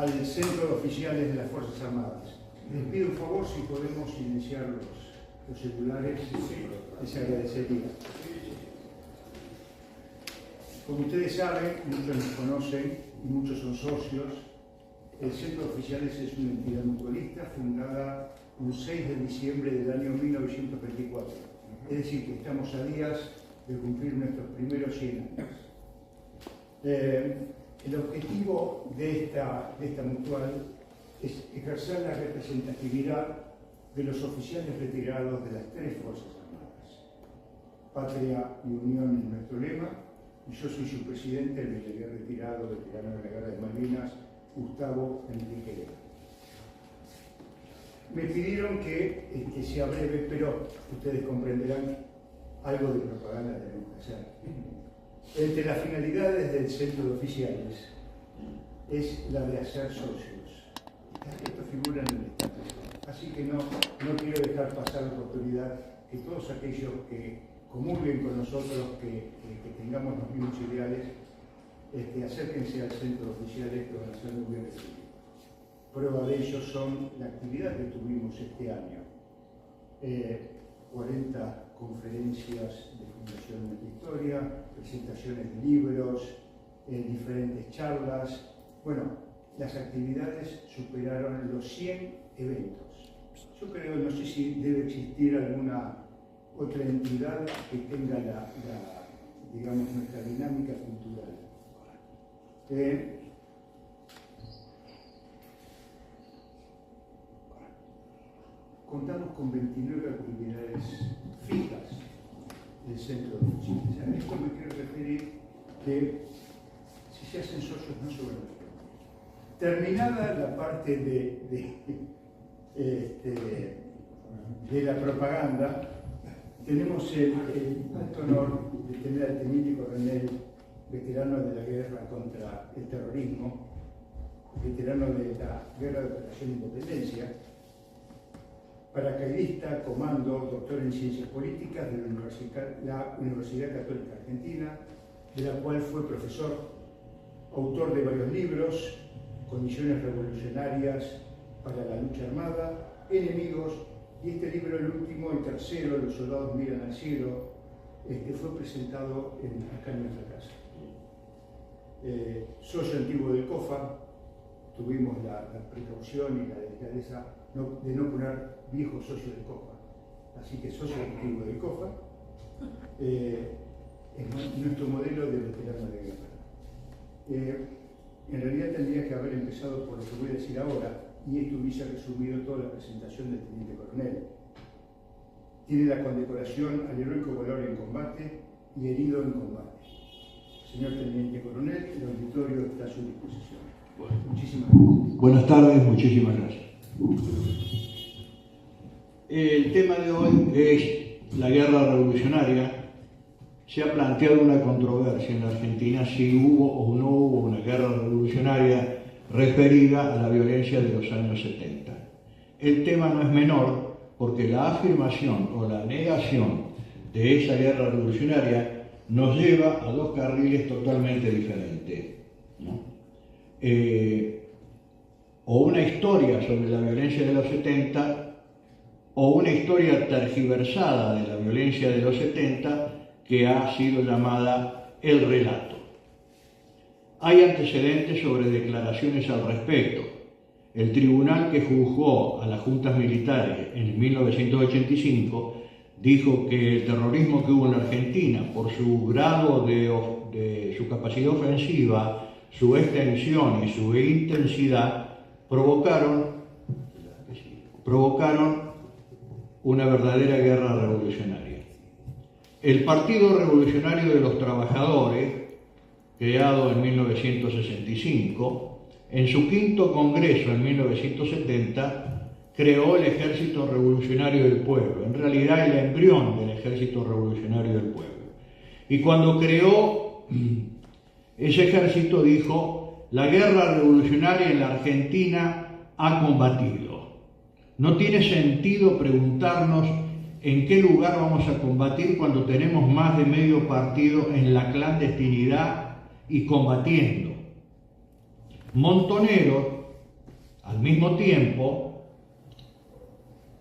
al Centro de Oficiales de las Fuerzas Armadas. Les pido un favor si podemos iniciar los celulares, les agradecería. Como ustedes saben, muchos nos conocen y muchos son socios, el Centro de Oficiales es una entidad mutualista fundada un 6 de diciembre del año 1924. Es decir, que estamos a días de cumplir nuestros primeros 100 años. El objetivo de esta mutual es ejercer la representatividad de los oficiales retirados de las 3 Fuerzas Armadas. Patria y Unión es nuestro lema, y yo soy su presidente, el militar retirado, veterano de la Guerra de Malvinas, Gustavo Enrique Lega. Me pidieron que sea breve, pero ustedes comprenderán, algo de propaganda tenemos que hacer. Entre las finalidades del Centro de Oficiales es la de hacer socios. Esto figura en el estatuto. Así que no quiero dejar pasar la oportunidad que todos aquellos que comulguen con nosotros, que tengamos los mismos ideales, acérquense al Centro de Oficiales, que van a ser muy bien recibidos. Prueba de ello son la actividad que tuvimos este año. 40 conferencias de Fundación de Historia, presentaciones de libros, diferentes charlas. Bueno, las actividades superaron los 100 eventos. Yo creo, no sé si debe existir alguna otra entidad que tenga digamos, nuestra dinámica cultural. Contamos con 29 actividades fijas del Centro de Oficiales. A esto me quiero referir que si se hacen socios no sobran los premios. Terminada la parte de la propaganda, tenemos el alto honor de tener al teniente coronel, veterano de la guerra contra el terrorismo, veterano de la Guerra de Operación de Independencia, paracaidista, comando, doctor en Ciencias Políticas de la Universidad Católica Argentina, de la cual fue profesor, autor de varios libros, Condiciones Revolucionarias para la Lucha Armada, Enemigos, y este libro, el último, el tercero, Los soldados miran al cielo, fue presentado acá en nuestra casa. Socio antiguo del COFA, tuvimos la precaución y la delicadeza de no poner viejo socio del COFA. Así que socio antiguo del COFA es nuestro modelo de veterano de guerra. En realidad tendría que haber empezado por lo que voy a decir ahora, y esto hubiese resumido toda la presentación del teniente coronel. Tiene la condecoración al heroico valor en combate y herido en combate. Señor teniente coronel, el auditorio está a su disposición. Bueno, muchísimas gracias. Buenas tardes, muchísimas gracias. El tema de hoy es la guerra revolucionaria. Se ha planteado una controversia en la Argentina si hubo o no hubo una guerra revolucionaria referida a la violencia de los años 70. El tema no es menor porque la afirmación o la negación de esa guerra revolucionaria nos lleva a dos carriles totalmente diferentes, ¿no? O una historia sobre la violencia de los 70 o una historia tergiversada de la violencia de los 70 que ha sido llamada el relato. Hay antecedentes sobre declaraciones al respecto. El tribunal que juzgó a las juntas militares en 1985 dijo que el terrorismo que hubo en la Argentina, por su grado de su capacidad ofensiva, su extensión y su intensidad, provocaron una verdadera guerra revolucionaria. El Partido Revolucionario de los Trabajadores, creado en 1965, en su quinto congreso en 1970, creó el Ejército Revolucionario del Pueblo, en realidad el embrión del Ejército Revolucionario del Pueblo. Y cuando creó ese ejército dijo: la guerra revolucionaria en la Argentina ha combatido. No tiene sentido preguntarnos en qué lugar vamos a combatir cuando tenemos más de medio partido en la clandestinidad y combatiendo. Montoneros, Al mismo tiempo,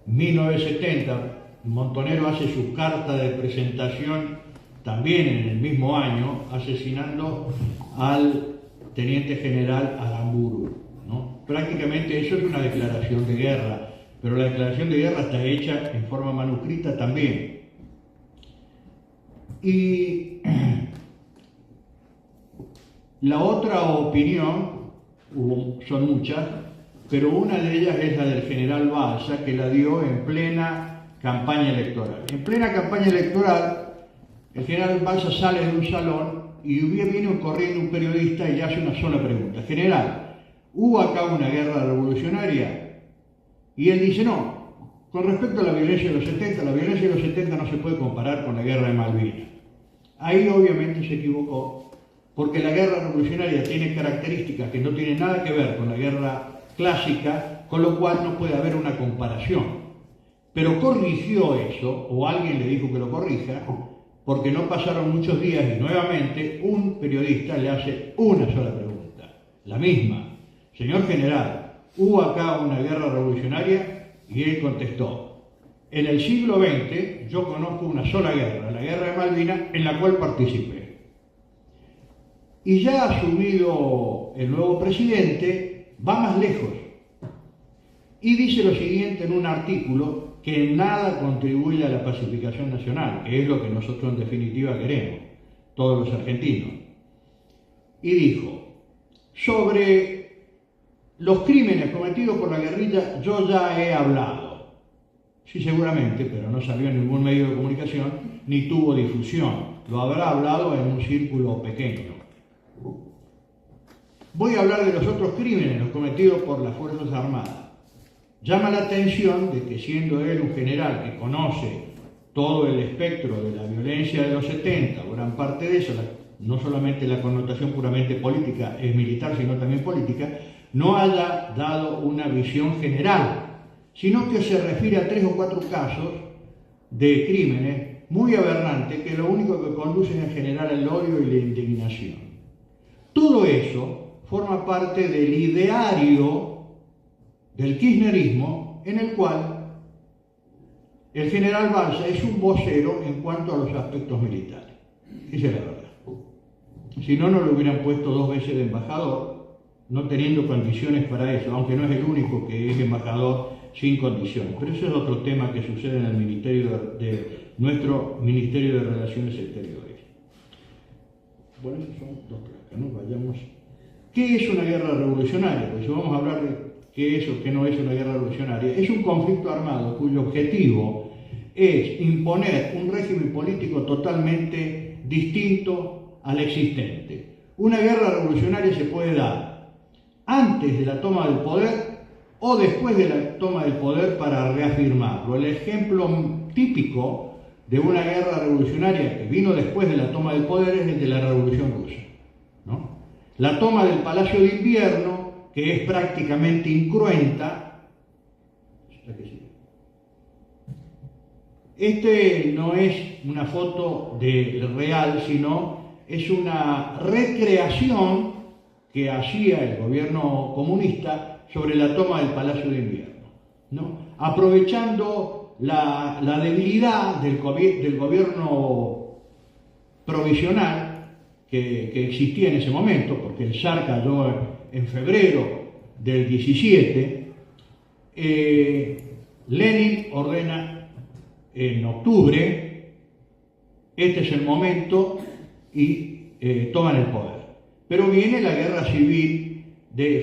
1970, Montonero hace su carta de presentación también en el mismo año, asesinando al teniente general Aramburu, ¿no? Prácticamente eso es una declaración de guerra, pero la declaración de guerra está hecha en forma manuscrita también. Y la otra opinión, son muchas, pero una de ellas es la del general Balsa, que la dio en plena campaña electoral. En plena campaña electoral, el general Balsa sale de un salón y viene corriendo un periodista y le hace una sola pregunta: general, ¿hubo acá una guerra revolucionaria? Y él dice: no, con respecto a la violencia de los 70, la violencia de los 70 no se puede comparar con la guerra de Malvinas. Ahí obviamente se equivocó, porque la guerra revolucionaria tiene características que no tienen nada que ver con la guerra clásica, con lo cual no puede haber una comparación. Pero corrigió eso, o alguien le dijo que lo corrija, porque no pasaron muchos días y nuevamente un periodista le hace una sola pregunta, la misma: señor general, ¿hubo acá una guerra revolucionaria? Y él contestó: en el siglo XX yo conozco una sola guerra, la guerra de Malvinas, en la cual participé. Y ya asumido el nuevo presidente, va más lejos y dice lo siguiente en un artículo que en nada contribuye a la pacificación nacional, que es lo que nosotros en definitiva queremos, todos los argentinos. Y dijo: sobre los crímenes cometidos por la guerrilla yo ya he hablado. Sí, seguramente, pero no salió en ningún medio de comunicación ni tuvo difusión. Lo habrá hablado en un círculo pequeño. Voy a hablar de los otros crímenes, los cometidos por las Fuerzas Armadas. Llama la atención de que, siendo él un general que conoce todo el espectro de la violencia de los 70, gran parte de eso, no solamente la connotación puramente política es militar, sino también política, no haya dado una visión general, sino que se refiere a 3 o 4 casos de crímenes muy aberrantes que lo único que conducen es generar el odio y la indignación. Todo eso forma parte del ideario del kirchnerismo, en el cual el general Balsa es un vocero en cuanto a los aspectos militares. Esa es la verdad. Si no, no lo hubieran puesto 2 veces de embajador, no teniendo condiciones para eso, aunque no es el único que es embajador sin condiciones. Pero eso es otro tema que sucede en el ministerio de nuestro Ministerio de Relaciones Exteriores. Bueno, esos son 2 placas, ¿no? Vayamos. ¿Qué es una guerra revolucionaria? Pues si vamos a hablar de qué es o qué no es una guerra revolucionaria, es un conflicto armado cuyo objetivo es imponer un régimen político totalmente distinto al existente. Una guerra revolucionaria se puede dar antes de la toma del poder o después de la toma del poder para reafirmarlo. El ejemplo típico de una guerra revolucionaria que vino después de la toma del poder es el de la Revolución Rusa, ¿no? La toma del Palacio de Invierno, que es prácticamente incruenta. Este no es una foto del real, sino es una recreación que hacía el gobierno comunista sobre la toma del Palacio de Invierno, ¿no? Aprovechando la debilidad del gobierno provisional que existía en ese momento, porque el zar cayó en febrero del 17, Lenin ordena en octubre: este es el momento, y toman el poder. Pero viene la guerra civil,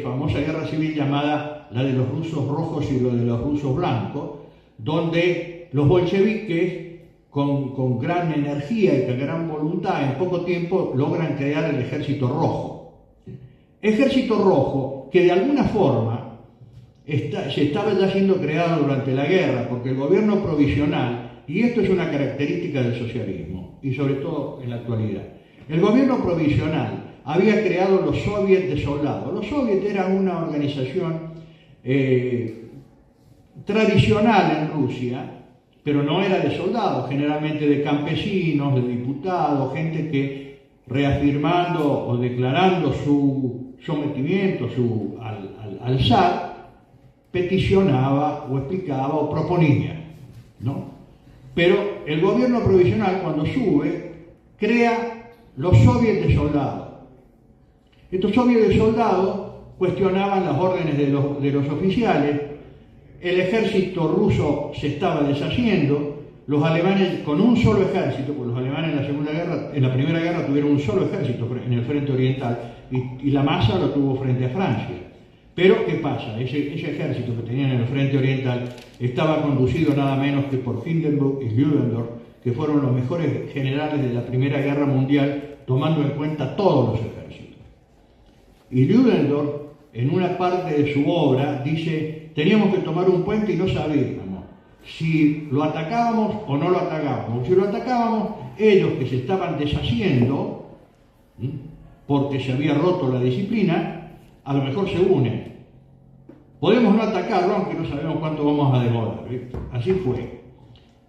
famosa guerra civil llamada la de los rusos rojos y lo de los rusos blancos, donde los bolcheviques con gran energía y con gran voluntad en poco tiempo logran crear el Ejército Rojo. Ejército Rojo que de alguna forma se estaba ya siendo creado durante la guerra, porque el gobierno provisional, y esto es una característica del socialismo, y sobre todo en la actualidad, el gobierno provisional había creado los soviets de soldados. Los soviets eran una organización tradicional en Rusia, pero no era de soldados, generalmente de campesinos, de diputados, gente que, reafirmando o declarando su sometimiento al zar, peticionaba o explicaba o proponía, ¿no? Pero el gobierno provisional, cuando sube, crea los soviets de soldados. Estos soviets de soldados cuestionaban las órdenes de los oficiales, el ejército ruso se estaba deshaciendo, los alemanes con un solo ejército, porque los alemanes en la Primera Guerra tuvieron un solo ejército en el frente oriental y la masa lo tuvo frente a Francia. Pero, ¿qué pasa? Ese ejército que tenían en el frente oriental estaba conducido nada menos que por Hindenburg y Ludendorff, que fueron los mejores generales de la Primera Guerra Mundial, tomando en cuenta todos los ejércitos. Y Ludendorff, en una parte de su obra, dice: teníamos que tomar un puente y no sabíamos si lo atacábamos o no lo atacábamos. Si lo atacábamos, ellos que se estaban deshaciendo, porque se había roto la disciplina, a lo mejor se unen. Podemos no atacarlo, aunque no sabemos cuánto vamos a demorar. Así fue.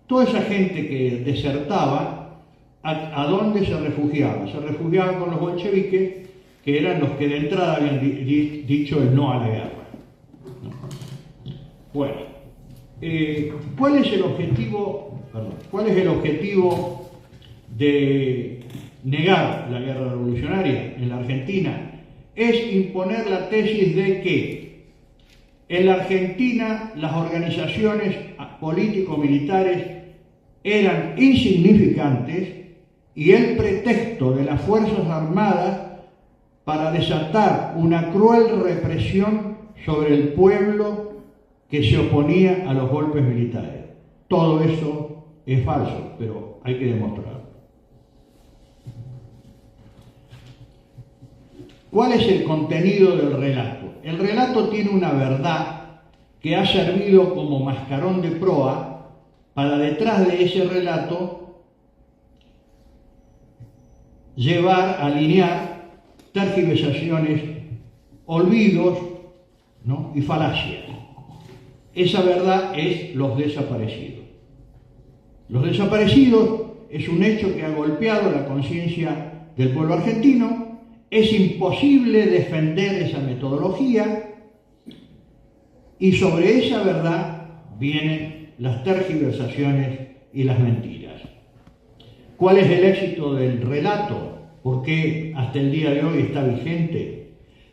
Toda esa gente que desertaba, ¿a dónde se refugiaba? Se refugiaban con los bolcheviques, que eran los que de entrada habían dicho el no a la guerra. Bueno, ¿cuál es el objetivo de negar la guerra revolucionaria en la Argentina? Es imponer la tesis de que en la Argentina las organizaciones político-militares eran insignificantes y el pretexto de las Fuerzas Armadas para desatar una cruel represión sobre el pueblo que se oponía a los golpes militares. Todo eso es falso, pero hay que demostrarlo. ¿Cuál es el contenido del relato? El relato tiene una verdad que ha servido como mascarón de proa para, detrás de ese relato, alinear tergiversaciones, olvidos, ¿no? y falacias. Esa verdad es los desaparecidos. Los desaparecidos es un hecho que ha golpeado la conciencia del pueblo argentino. Es imposible defender esa metodología y sobre esa verdad vienen las tergiversaciones y las mentiras. ¿Cuál es el éxito del relato? ¿Por qué hasta el día de hoy está vigente?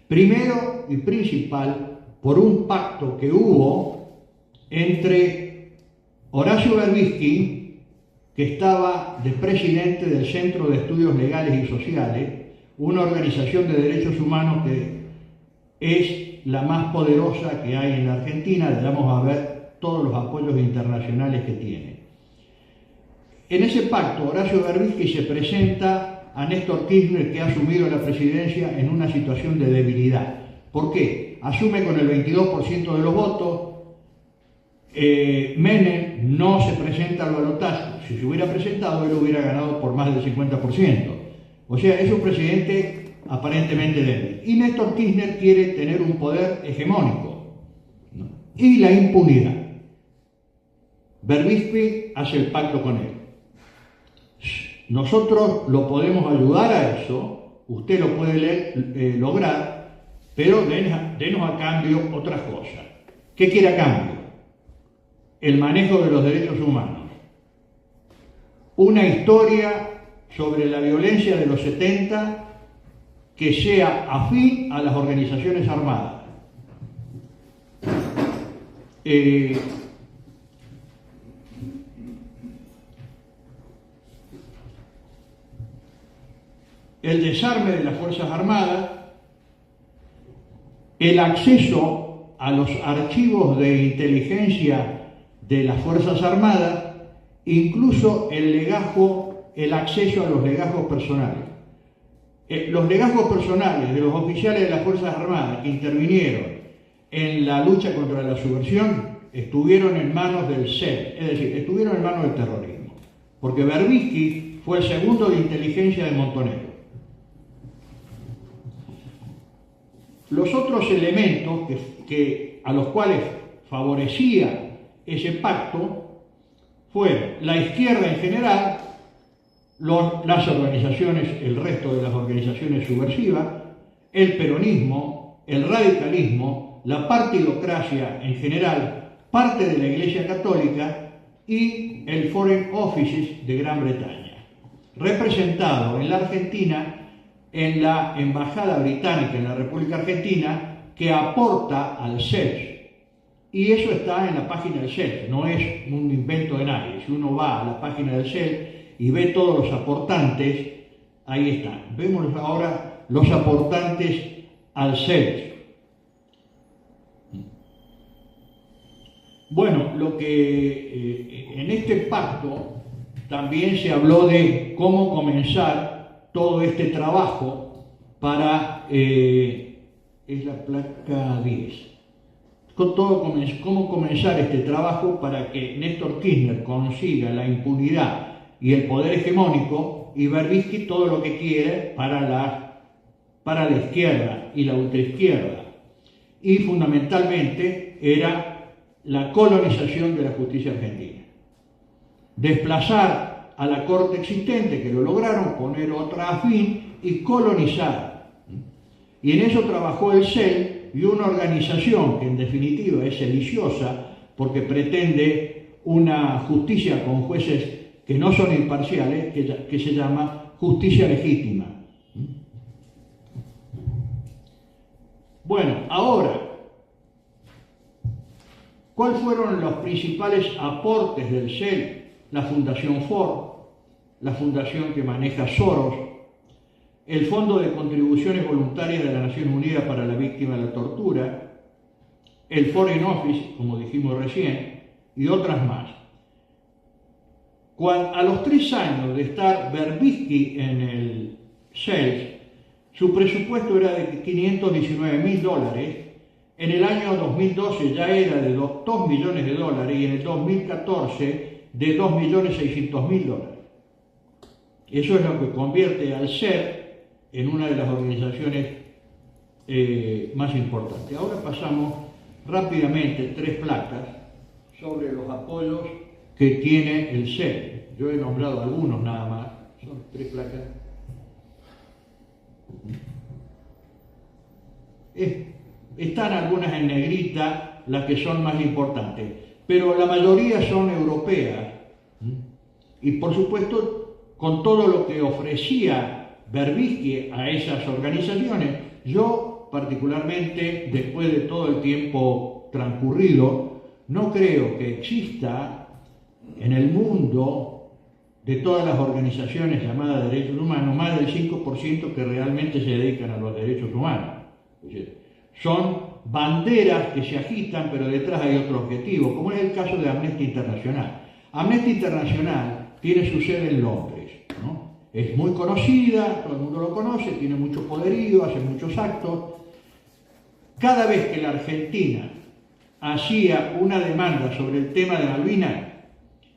Primero y principal, por un pacto que hubo entre Horacio Berbisky, que estaba de presidente del Centro de Estudios Legales y Sociales, una organización de derechos humanos que es la más poderosa que hay en la Argentina. Le vamos a ver todos los apoyos internacionales que tiene. En ese pacto, Horacio Berbisky se presenta a Néstor Kirchner, que ha asumido la presidencia en una situación de debilidad. ¿Por qué? Asume con el 22% de los votos. Menem no se presenta al balotaje. Si se hubiera presentado, él hubiera ganado por más del 50%. O sea, es un presidente aparentemente débil. Y Néstor Kirchner quiere tener un poder hegemónico, ¿no? Y la impunidad. Berbisky hace el pacto con él. Nosotros lo podemos ayudar a eso, usted lo puede lograr, pero denos a cambio otras cosas. ¿Qué quiere a cambio? El manejo de los derechos humanos. Una historia sobre la violencia de los 70 que sea afín a las organizaciones armadas. El desarme de las Fuerzas Armadas, el acceso a los archivos de inteligencia de las Fuerzas Armadas, incluso el acceso a los legajos personales. Los legajos personales de los oficiales de las Fuerzas Armadas que intervinieron en la lucha contra la subversión estuvieron en manos del SED, es decir, estuvieron en manos del terrorismo, porque Berbisky fue el segundo de inteligencia de Montonero. Los otros elementos a los cuales favorecía ese pacto fueron la izquierda en general, las organizaciones, el resto de las organizaciones subversivas, el peronismo, el radicalismo, la partidocracia en general, parte de la Iglesia Católica y el Foreign Office de Gran Bretaña, representado en la Argentina en la Embajada Británica en la República Argentina, que aporta al CELS. Y eso está en la página del CELS, no es un invento de nadie. Si uno va a la página del CELS y ve todos los aportantes, ahí están. Vemos ahora los aportantes al CELS. Bueno, lo que en este pacto también se habló de cómo comenzar todo este trabajo para, es la placa 10, cómo comenzar este trabajo para que Néstor Kirchner consiga la impunidad y el poder hegemónico y Berbisky todo lo que quiere para la izquierda y la ultraizquierda. Y fundamentalmente era la colonización de la justicia argentina. Desplazar a la corte existente, que lo lograron, poner otra afín y colonizar. Y en eso trabajó el CEL y una organización que en definitiva es sediciosa porque pretende una justicia con jueces que no son imparciales, que se llama justicia legítima. Bueno, ahora, ¿cuáles fueron los principales aportes del CEL? La Fundación Ford, la fundación que maneja Soros, el Fondo de Contribuciones Voluntarias de las Naciones Unidas para la Víctima de la Tortura, el Foreign Office, como dijimos recién, y otras más. A los 3 años de estar Berbisky en el CELS, su presupuesto era de $519.000, en el año 2012 ya era de $2 millones y en el 2014 de $2.600.000. Eso es lo que convierte al CER en una de las organizaciones más importantes. Ahora pasamos rápidamente 3 placas sobre los apoyos que tiene el CER. Yo he nombrado algunos nada más, son 3 placas. Están algunas en negrita, las que son más importantes, pero la mayoría son europeas. Y por supuesto, con todo lo que ofrecía Berbisky a esas organizaciones, yo particularmente, después de todo el tiempo transcurrido, no creo que exista en el mundo de todas las organizaciones llamadas derechos humanos, más del 5% que realmente se dedican a los derechos humanos. Son banderas que se agitan, pero detrás hay otro objetivo, como es el caso de Amnesty Internacional. Amnesty Internacional tiene su sede en Londres, ¿no? Es muy conocida, todo el mundo lo conoce, tiene mucho poderío, hace muchos actos. Cada vez que la Argentina hacía una demanda sobre el tema de Malvinas,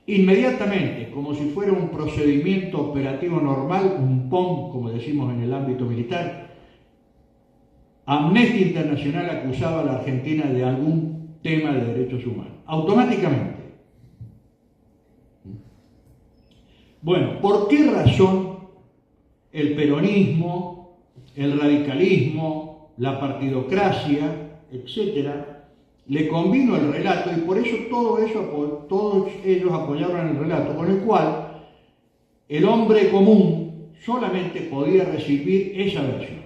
inmediatamente, como si fuera un procedimiento operativo normal, un POM, como decimos en el ámbito militar, Amnesty Internacional acusaba a la Argentina de algún tema de derechos humanos, automáticamente. Bueno, ¿por qué razón el peronismo, el radicalismo, la partidocracia, etcétera, le convino el relato y por eso todos ellos apoyaron el relato, con el cual el hombre común solamente podía recibir esa versión?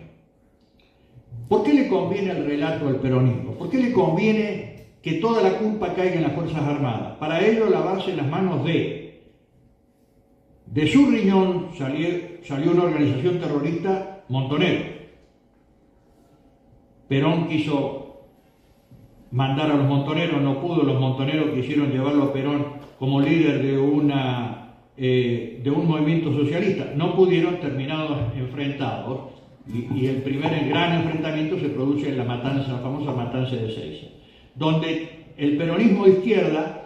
¿Por qué le conviene el relato al peronismo? ¿Por qué le conviene que toda la culpa caiga en las Fuerzas Armadas? Para ello lavarse las manos de su riñón salió una organización terrorista, Montonero. Perón quiso mandar a los montoneros, no pudo, los montoneros quisieron llevarlo a Perón como líder de un movimiento socialista, no pudieron, terminados enfrentados, y el primer gran enfrentamiento se produce en la famosa matanza de Ezeiza, donde el peronismo de izquierda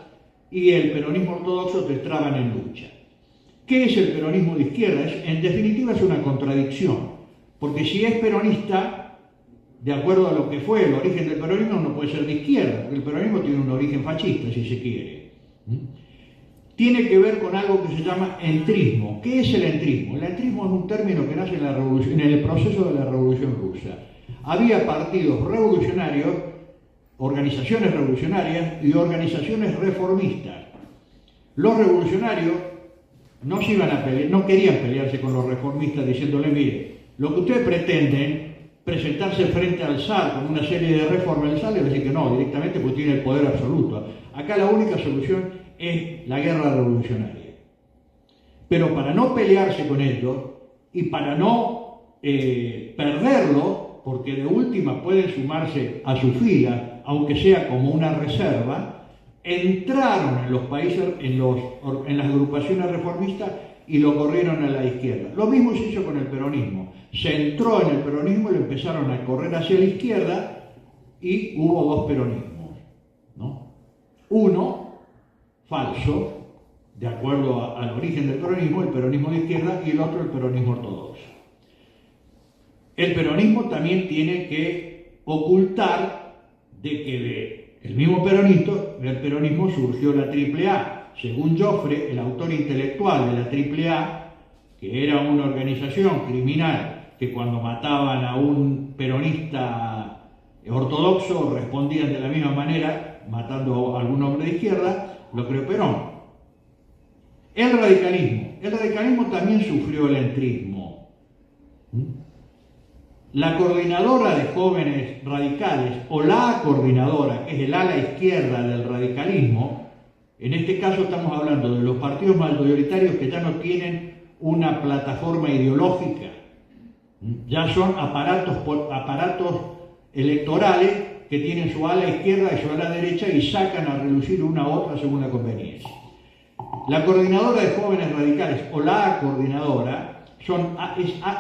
y el peronismo ortodoxo se traban en lucha. ¿Qué es el peronismo de izquierda? En definitiva es una contradicción, porque si es peronista, de acuerdo a lo que fue el origen del peronismo, no puede ser de izquierda, porque el peronismo tiene un origen fascista, si se quiere. Tiene que ver con algo que se llama entrismo. ¿Qué es el entrismo? El entrismo es un término que nace en el proceso de la Revolución Rusa. Había partidos revolucionarios organizaciones revolucionarias y organizaciones reformistas. Los revolucionarios no se iban a pelear, no querían pelearse con los reformistas diciéndole, mire, lo que ustedes pretenden, presentarse frente al zar con una serie de reformas, el zar le va a decir que no, directamente porque tiene el poder absoluto. Acá la única solución es la guerra revolucionaria. Pero para no pelearse con ellos y para no perderlo, porque de última pueden sumarse a su fila, aunque sea como una reserva, entraron en los países, en las agrupaciones reformistas y lo corrieron a la izquierda. Lo mismo se hizo con el peronismo. Se entró en el peronismo y lo empezaron a correr hacia la izquierda y hubo dos peronismos, ¿no? Uno falso, de acuerdo al origen del peronismo, el peronismo de izquierda, y el otro el peronismo ortodoxo. El peronismo también tiene que ocultar de que del mismo peronismo surgió la AAA. Según Joffre, el autor intelectual de la AAA, que era una organización criminal que cuando mataban a un peronista ortodoxo respondían de la misma manera, matando a algún hombre de izquierda, lo creó Perón. El radicalismo también sufrió el entrismo. La coordinadora de jóvenes radicales, o la coordinadora, que es el ala izquierda del radicalismo, en este caso estamos hablando de los partidos mayoritarios que ya no tienen una plataforma ideológica, ya son aparatos electorales que tienen su ala izquierda y su ala derecha y sacan a relucir una u otra según la conveniencia. La coordinadora de jóvenes radicales, o la coordinadora,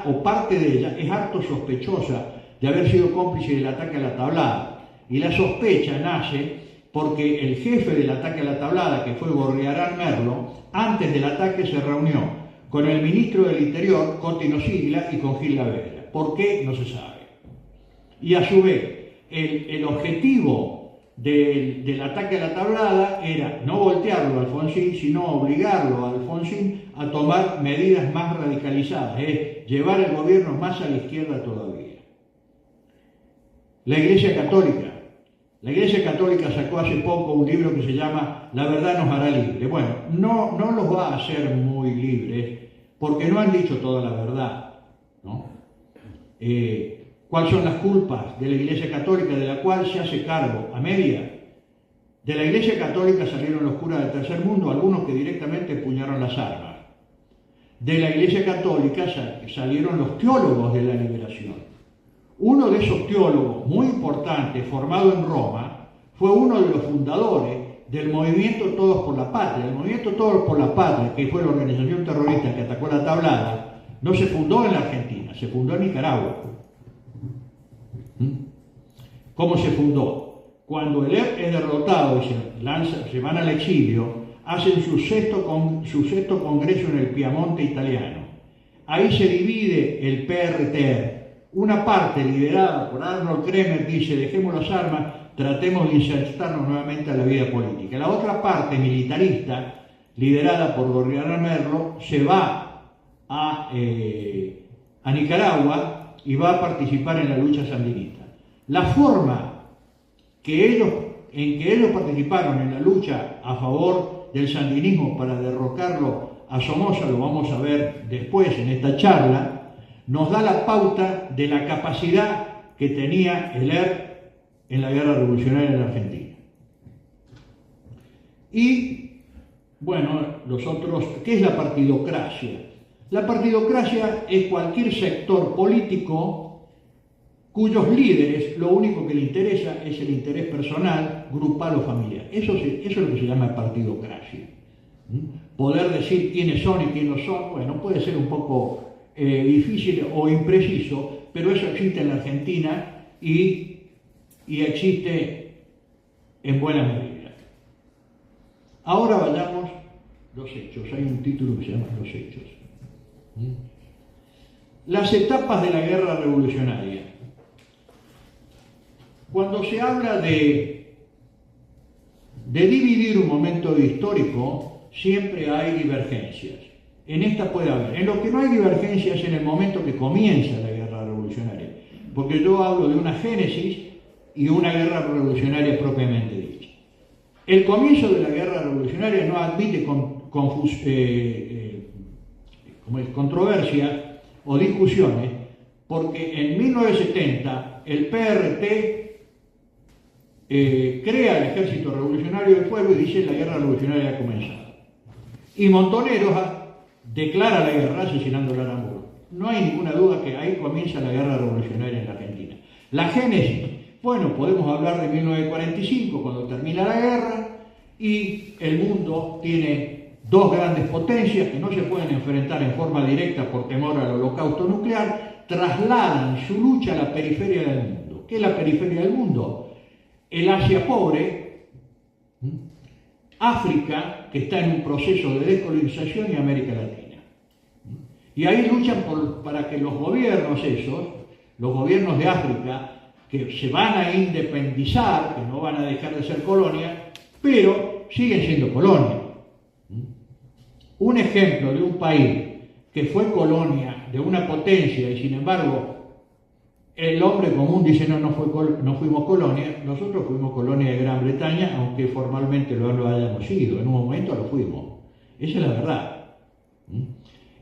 o parte de ella, es harto sospechosa de haber sido cómplice del ataque a la tablada. Y la sospecha nace porque el jefe del ataque a la tablada, que fue Gorriarán Merlo, antes del ataque se reunió con el ministro del Interior, Cotino Sigla, y con Gil Lavera. ¿Por qué? No se sabe. Y a su vez, el objetivo del ataque a la tablada era no voltearlo a Alfonsín, sino obligarlo a Alfonsín a tomar medidas más radicalizadas, es llevar el gobierno más a la izquierda todavía. La Iglesia Católica sacó hace poco un libro que se llama La verdad nos hará libres. Bueno, no los va a hacer muy libres porque no han dicho toda la verdad, ¿no? ¿Cuáles son las culpas de la Iglesia Católica de la cual se hace cargo a media? De la Iglesia Católica salieron los curas del tercer mundo, algunos que directamente empuñaron las armas. De la Iglesia Católica salieron los teólogos de la liberación. Uno de esos teólogos, muy importante, formado en Roma, fue uno de los fundadores del movimiento Todos por la Patria. El movimiento Todos por la Patria, que fue la organización terrorista que atacó la tablada, no se fundó en la Argentina, se fundó en Nicaragua. ¿Cómo se fundó? Cuando el ERP es derrotado y se van al exilio, hacen su sexto congreso en el Piamonte italiano. Ahí se divide el PRT. Una parte liderada por Arnold Kremer dice, dejemos las armas, tratemos de insertarnos nuevamente a la vida política. La otra parte militarista, liderada por Gorriarán Merlo, se va a Nicaragua y va a participar en la lucha sandinista. La forma en que ellos participaron en la lucha a favor del sandinismo para derrocarlo a Somoza, lo vamos a ver después en esta charla, nos da la pauta de la capacidad que tenía el ERP en la guerra revolucionaria en la Argentina. Y, bueno, ¿qué es la partidocracia? La partidocracia es cualquier sector político cuyos líderes lo único que le interesa es el interés personal, grupal o familiar. Eso es lo que se llama partidocracia. Poder decir quiénes son y quiénes no son, bueno, puede ser un poco difícil o impreciso, pero eso existe en la Argentina y existe en buena medida. Ahora vayamos a los hechos. Hay un título que se llama Los hechos. Las etapas de la guerra revolucionaria. Cuando se habla de dividir un momento histórico, siempre hay divergencias. En esta puede haber. En lo que no hay divergencias es en el momento que comienza la guerra revolucionaria. Porque yo hablo de una génesis y una guerra revolucionaria propiamente dicha. El comienzo de la guerra revolucionaria no admite controversias o discusiones, porque en 1970 el PRT crea el Ejército Revolucionario del Pueblo y dice la guerra revolucionaria ha comenzado. Y Montoneros declara la guerra asesinando a Aramburu. No hay ninguna duda que ahí comienza la guerra revolucionaria en la Argentina. La génesis, bueno, podemos hablar de 1945, cuando termina la guerra y el mundo tiene dos grandes potencias que no se pueden enfrentar en forma directa por temor al holocausto nuclear, trasladan su lucha a la periferia del mundo. ¿Qué es la periferia del mundo? El Asia pobre, África, que está en un proceso de descolonización, y América Latina. Y ahí luchan para que los gobiernos los gobiernos de África, que se van a independizar, que no van a dejar de ser colonia, pero siguen siendo colonia. Un ejemplo de un país que fue colonia de una potencia y sin embargo el hombre común dice no fuimos colonia, nosotros fuimos colonia de Gran Bretaña, aunque formalmente no lo hayamos sido, en un momento lo fuimos. Esa es la verdad.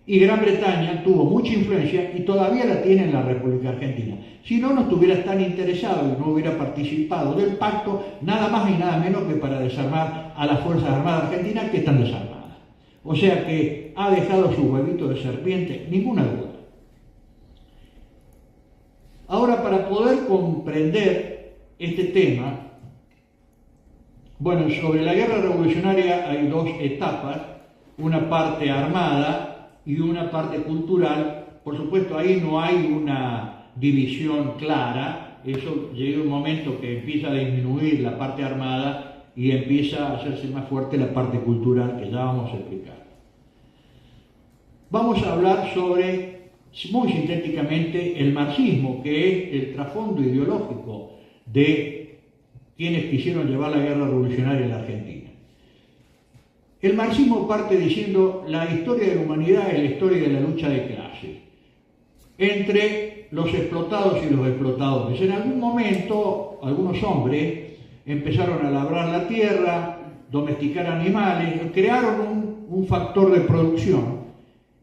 Y Gran Bretaña tuvo mucha influencia y todavía la tiene en la República Argentina. Si no, no estuviera tan interesado y no hubiera participado del pacto, nada más y nada menos que para desarmar a las Fuerzas Armadas Argentinas, que están desarmadas. O sea que ha dejado su huevito de serpiente, ninguna duda. Ahora, para poder comprender este tema, bueno, sobre la guerra revolucionaria hay dos etapas, una parte armada y una parte cultural. Por supuesto, ahí no hay una división clara, eso llega un momento que empieza a disminuir la parte armada y empieza a hacerse más fuerte la parte cultural, que ya vamos a explicar. Vamos a hablar sobre, muy sintéticamente, el marxismo, que es el trasfondo ideológico de quienes quisieron llevar la guerra revolucionaria en la Argentina. El marxismo parte diciendo la historia de la humanidad es la historia de la lucha de clases entre los explotados y los explotadores. En algún momento, algunos hombres empezaron a labrar la tierra, domesticar animales, crearon un factor de producción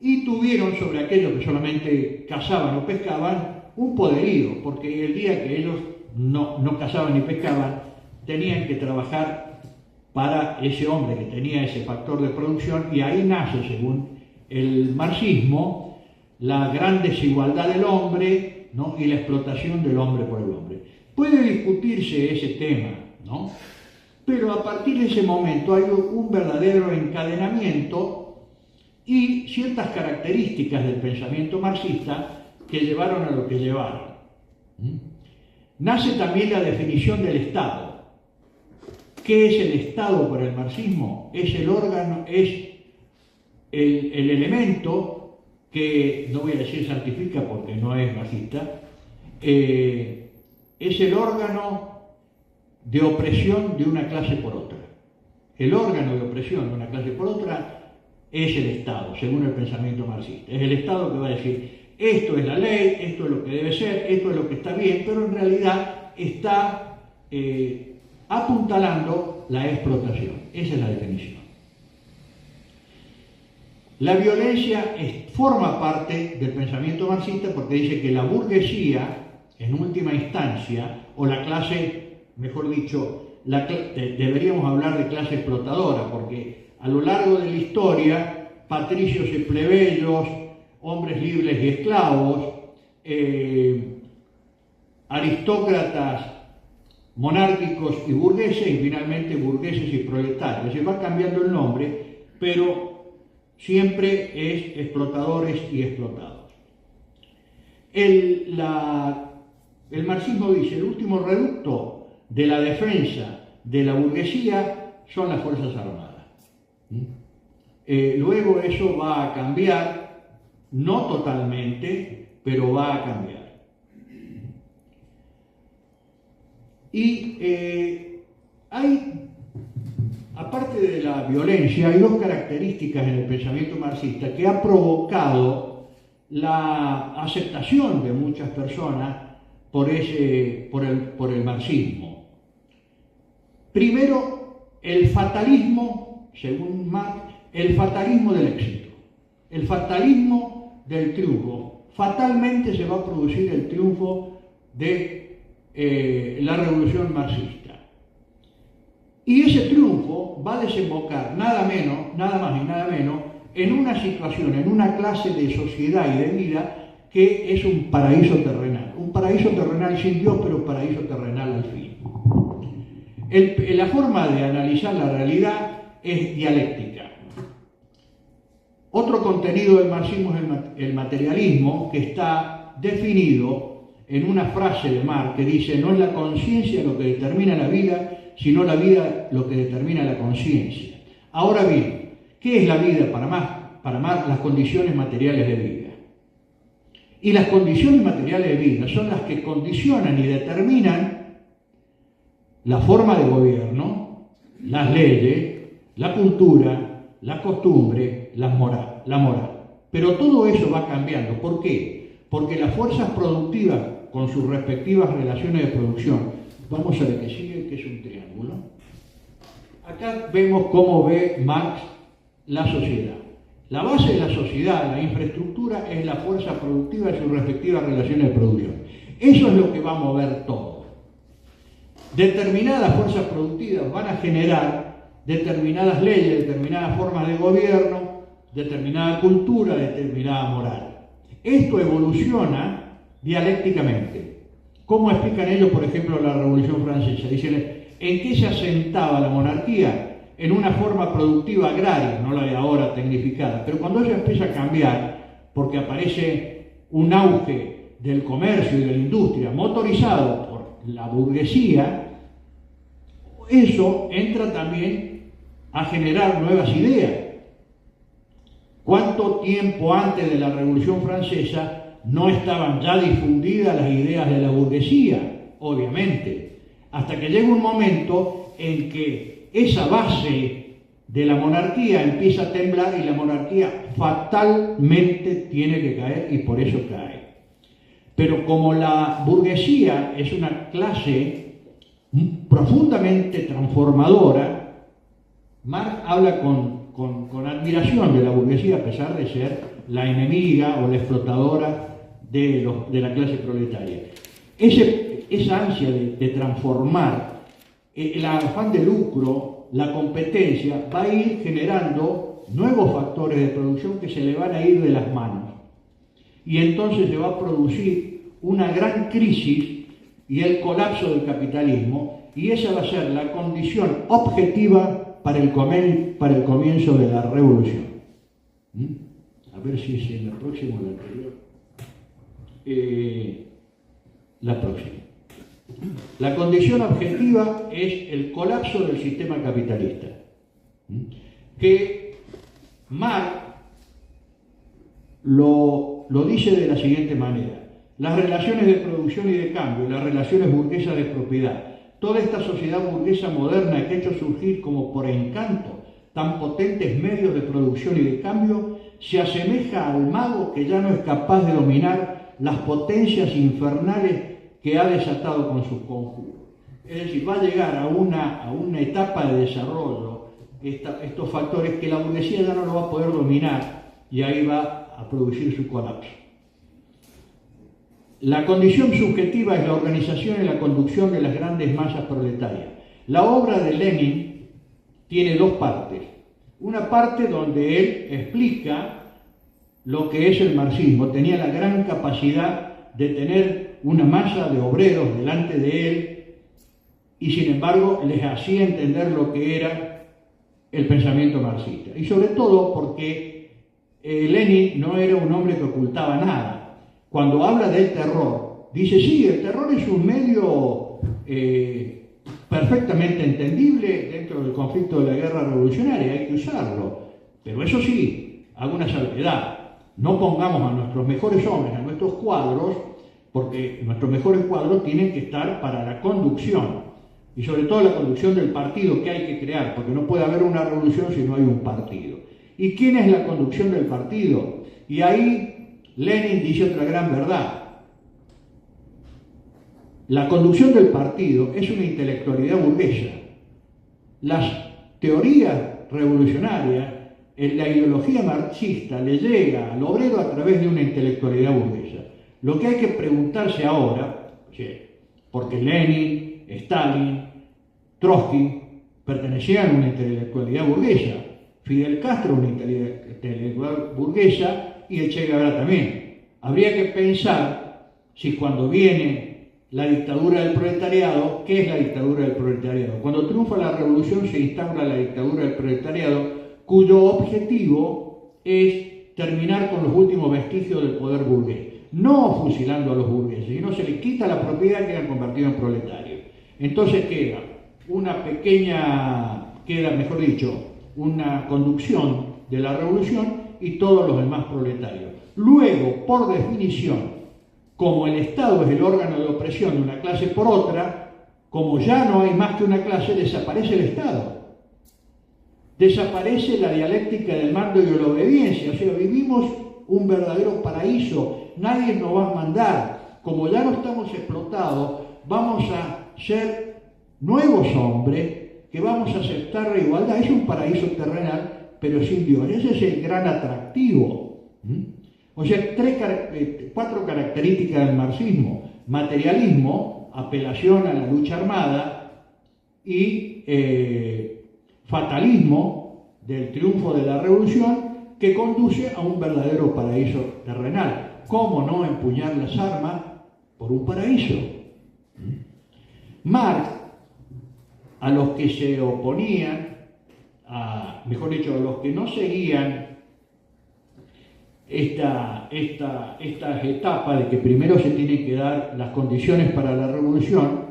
y tuvieron sobre aquellos que solamente cazaban o pescaban un poderío, porque el día que ellos no cazaban ni pescaban, tenían que trabajar para ese hombre que tenía ese factor de producción, y ahí nace, según el marxismo, la gran desigualdad del hombre, ¿no?, y la explotación del hombre por el hombre. Puede discutirse ese tema, ¿no?, pero a partir de ese momento hay un verdadero encadenamiento y ciertas características del pensamiento marxista que llevaron a lo que llevaron. Nace también la definición del Estado. ¿Qué es el Estado para el marxismo? Es el órgano, es el elemento que, no voy a decir santifica porque no es marxista, es el órgano de opresión de una clase por otra. El órgano de opresión de una clase por otra es el Estado, según el pensamiento marxista. Es el Estado que va a decir, esto es la ley, esto es lo que debe ser, esto es lo que está bien, pero en realidad está apuntalando la explotación. Esa es la definición. La violencia forma parte del pensamiento marxista porque dice que la burguesía, en última instancia, o la clase, mejor dicho, deberíamos hablar de clase explotadora, porque a lo largo de la historia, patricios y plebeyos, hombres libres y esclavos, aristócratas, monárquicos y burgueses, y finalmente burgueses y proletarios. Es decir, va cambiando el nombre, pero siempre es explotadores y explotados. El marxismo dice, el último reducto de la defensa de la burguesía son las Fuerzas Armadas. Luego eso va a cambiar, no totalmente, pero va a cambiar. Y hay, aparte de la violencia, hay dos características en el pensamiento marxista que ha provocado la aceptación de muchas personas por el marxismo. Primero, el fatalismo, según Marx, el fatalismo del éxito, el fatalismo del triunfo. Fatalmente se va a producir el triunfo de la revolución marxista. Y ese triunfo va a desembocar nada más y nada menos, en una situación, en una clase de sociedad y de vida que es un paraíso terrenal sin Dios, pero un paraíso terrenal al fin. La forma de analizar la realidad es dialéctica. Otro contenido del marxismo es el materialismo, que está definido en una frase de Marx que dice: no es la conciencia lo que determina la vida, sino la vida lo que determina la conciencia. Ahora bien, ¿qué es la vida para Marx? Las condiciones materiales de vida. Y las condiciones materiales de vida son las que condicionan y determinan la forma de gobierno, las leyes, la cultura, la costumbre, la moral. Pero todo eso va cambiando. ¿Por qué? Porque las fuerzas productivas, con sus respectivas relaciones de producción, vamos a ver que sigue, que es un triángulo. Acá vemos cómo ve Marx la sociedad. La base de la sociedad, la infraestructura, es la fuerza productiva y sus respectivas relaciones de producción. Eso es lo que va a mover todo. Determinadas fuerzas productivas van a generar determinadas leyes, determinadas formas de gobierno, determinada cultura, determinada moral. Esto evoluciona dialécticamente. ¿Cómo explican ellos, por ejemplo, la Revolución Francesa? Dicen, ¿en qué se asentaba la monarquía? En una forma productiva agraria, no la de ahora tecnificada, pero cuando eso empieza a cambiar, porque aparece un auge del comercio y de la industria motorizado por la burguesía, eso entra también a generar nuevas ideas. ¿Cuánto tiempo antes de la Revolución Francesa no estaban ya difundidas las ideas de la burguesía? Obviamente, hasta que llega un momento en que esa base de la monarquía empieza a temblar y la monarquía fatalmente tiene que caer, y por eso cae. Pero como la burguesía es una clase profundamente transformadora, Marx habla con admiración de la burguesía, a pesar de ser la enemiga o la explotadora de la clase proletaria. Esa ansia de transformar, el afán de lucro, la competencia, va a ir generando nuevos factores de producción que se le van a ir de las manos. Y entonces se va a producir una gran crisis y el colapso del capitalismo, y esa va a ser la condición objetiva para el comienzo de la revolución. A ver si es en la próxima o la anterior. La próxima. La condición objetiva es el colapso del sistema capitalista, que Marx lo dice de la siguiente manera: las relaciones de producción y de cambio, las relaciones burguesas de propiedad, toda esta sociedad burguesa moderna que ha hecho surgir como por encanto tan potentes medios de producción y de cambio, se asemeja al mago que ya no es capaz de dominar las potencias infernales que ha desatado con sus conjuros. Es decir, va a llegar a una etapa de desarrollo estos factores que la burguesía ya no lo va a poder dominar, y ahí va a producir su colapso. La condición subjetiva es la organización y la conducción de las grandes masas proletarias. La obra de Lenin tiene dos partes. Una parte donde él explica lo que es el marxismo. Tenía la gran capacidad de tener una masa de obreros delante de él y sin embargo les hacía entender lo que era el pensamiento marxista. Y sobre todo porque Lenin no era un hombre que ocultaba nada. Cuando habla del terror, dice, sí, el terror es un medio perfectamente entendible dentro del conflicto de la guerra revolucionaria, hay que usarlo. Pero eso sí, hago una salvedad. No pongamos a nuestros mejores hombres, a nuestros cuadros, porque nuestros mejores cuadros tienen que estar para la conducción, y sobre todo la conducción del partido que hay que crear, porque no puede haber una revolución si no hay un partido. ¿Y quién es la conducción del partido? Y ahí Lenin dice otra gran verdad. la conducción del partido es una intelectualidad burguesa. Las teorías revolucionarias, la ideología marxista le llega al obrero a través de una intelectualidad burguesa. Lo que hay que preguntarse ahora, porque Lenin, Stalin, Trotsky pertenecían a una intelectualidad burguesa, Fidel Castro una intelectual burguesa y el Che Guevara también. Habría que pensar si cuando viene la dictadura del proletariado, ¿qué es la dictadura del proletariado? Cuando triunfa la revolución se instaura la dictadura del proletariado, cuyo objetivo es terminar con los últimos vestigios del poder burgués, no fusilando a los burgueses, sino se les quita la propiedad que han convertido en proletarios. Entonces queda una conducción de la revolución y todos los demás proletarios. Luego, por definición, como el Estado es el órgano de opresión de una clase por otra, como ya no hay más que una clase, desaparece el Estado. Desaparece la dialéctica del mando y de la obediencia. O sea, vivimos un verdadero paraíso. Nadie nos va a mandar. Como ya no estamos explotados, vamos a ser nuevos hombres que vamos a aceptar la igualdad. Es un paraíso terrenal, pero sin Dios. Ese es el gran atractivo. O sea, 4 características del marxismo: materialismo, apelación a la lucha armada y fatalismo del triunfo de la revolución que conduce a un verdadero paraíso terrenal. ¿Cómo no empuñar las armas por un paraíso? Marx, a los que se oponían, a los que no seguían estas etapas de que primero se tienen que dar las condiciones para la revolución,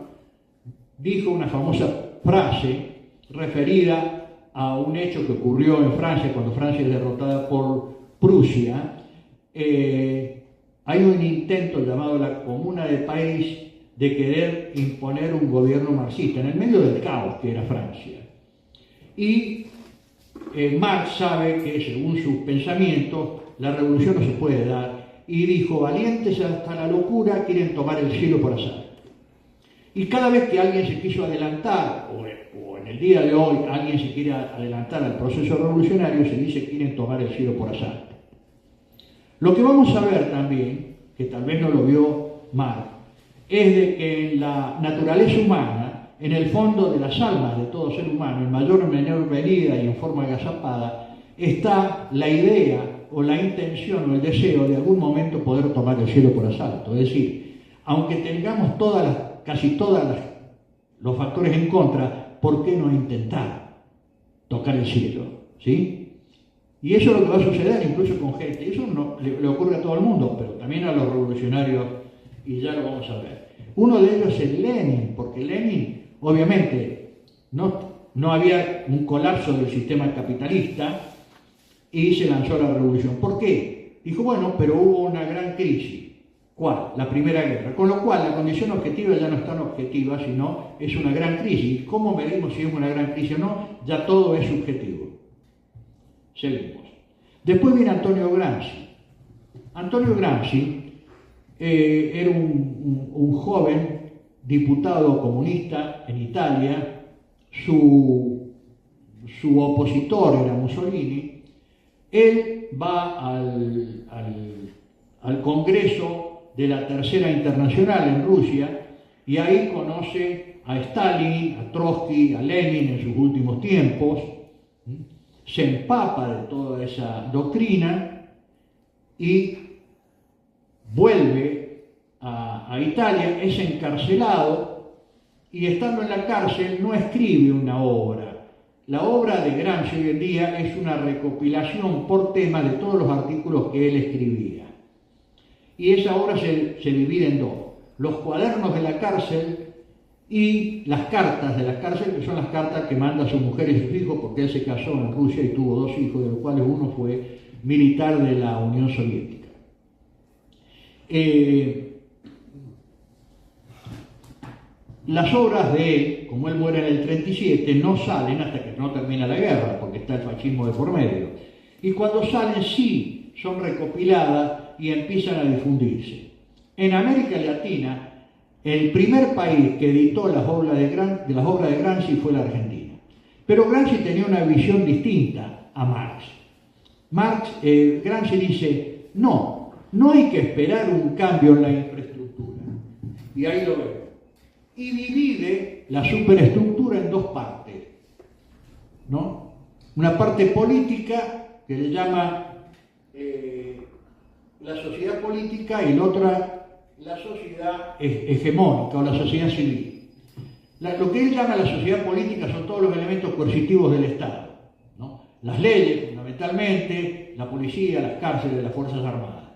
dijo una famosa frase referida a un hecho que ocurrió en Francia, cuando Francia es derrotada por Prusia. Hay un intento llamado la Comuna de París de querer imponer un gobierno marxista en el medio del caos que era Francia. Y Marx sabe que, según sus pensamientos, la revolución no se puede dar, y dijo: valientes hasta la locura quieren tomar el cielo por asalto. Y cada vez que alguien se quiso adelantar, o en el día de hoy alguien se quiere adelantar al proceso revolucionario, se dice que quieren tomar el cielo por asalto. Lo que vamos a ver también, que tal vez no lo vio Marx, es de que en la naturaleza humana, en el fondo de las almas de todo ser humano, en mayor o menor medida y en forma agazapada, está la idea o la intención o el deseo de algún momento poder tomar el cielo por asalto. Es decir, aunque tengamos casi todos los factores en contra, ¿por qué no intentar tocar el cielo? ¿Sí? Y eso es lo que va a suceder incluso con gente. Y eso no le ocurre a todo el mundo, pero también a los revolucionarios, y ya lo vamos a ver. Uno de ellos es Lenin, porque Lenin, obviamente, no había un colapso del sistema capitalista y se lanzó a la revolución. ¿Por qué? Dijo, bueno, pero hubo una gran crisis. ¿Cuál? La Primera Guerra. Con lo cual, la condición objetiva ya no es tan objetiva, sino es una gran crisis. ¿Cómo medimos si es una gran crisis o no? Ya todo es subjetivo. Seguimos. Después viene Antonio Gramsci. Antonio Gramsci era un joven diputado comunista en Italia. Su opositor era Mussolini. Él va al Congreso de la Tercera Internacional en Rusia y ahí conoce a Stalin, a Trotsky, a Lenin en sus últimos tiempos. Se empapa de toda esa doctrina y vuelve a Italia, es encarcelado y, estando en la cárcel, no escribe una obra. La obra de Gramsci hoy en día es una recopilación por tema de todos los artículos que él escribía. Y esa obra se divide en dos: los cuadernos de la cárcel y las cartas de la cárcel, que son las cartas que manda a su mujer y sus hijos, porque él se casó en Rusia y tuvo 2 hijos, de los cuales uno fue militar de la Unión Soviética. Las obras de él, como él muere en el 37, no salen hasta que no termina la guerra, porque está el fascismo de por medio. Y cuando salen, sí, son recopiladas y empiezan a difundirse. En América Latina el primer país que editó las obras de Gramsci fue la Argentina. Pero Gramsci tenía una visión distinta a Marx. Gramsci dice, no hay que esperar un cambio en la infraestructura. Y ahí lo veo. Y divide la superestructura en dos partes, ¿no? Una parte política que le llama la sociedad política y la otra la sociedad hegemónica o la sociedad civil. Lo que él llama la sociedad política son todos los elementos coercitivos del Estado, ¿no? Las leyes, fundamentalmente, la policía, las cárceles, las Fuerzas Armadas.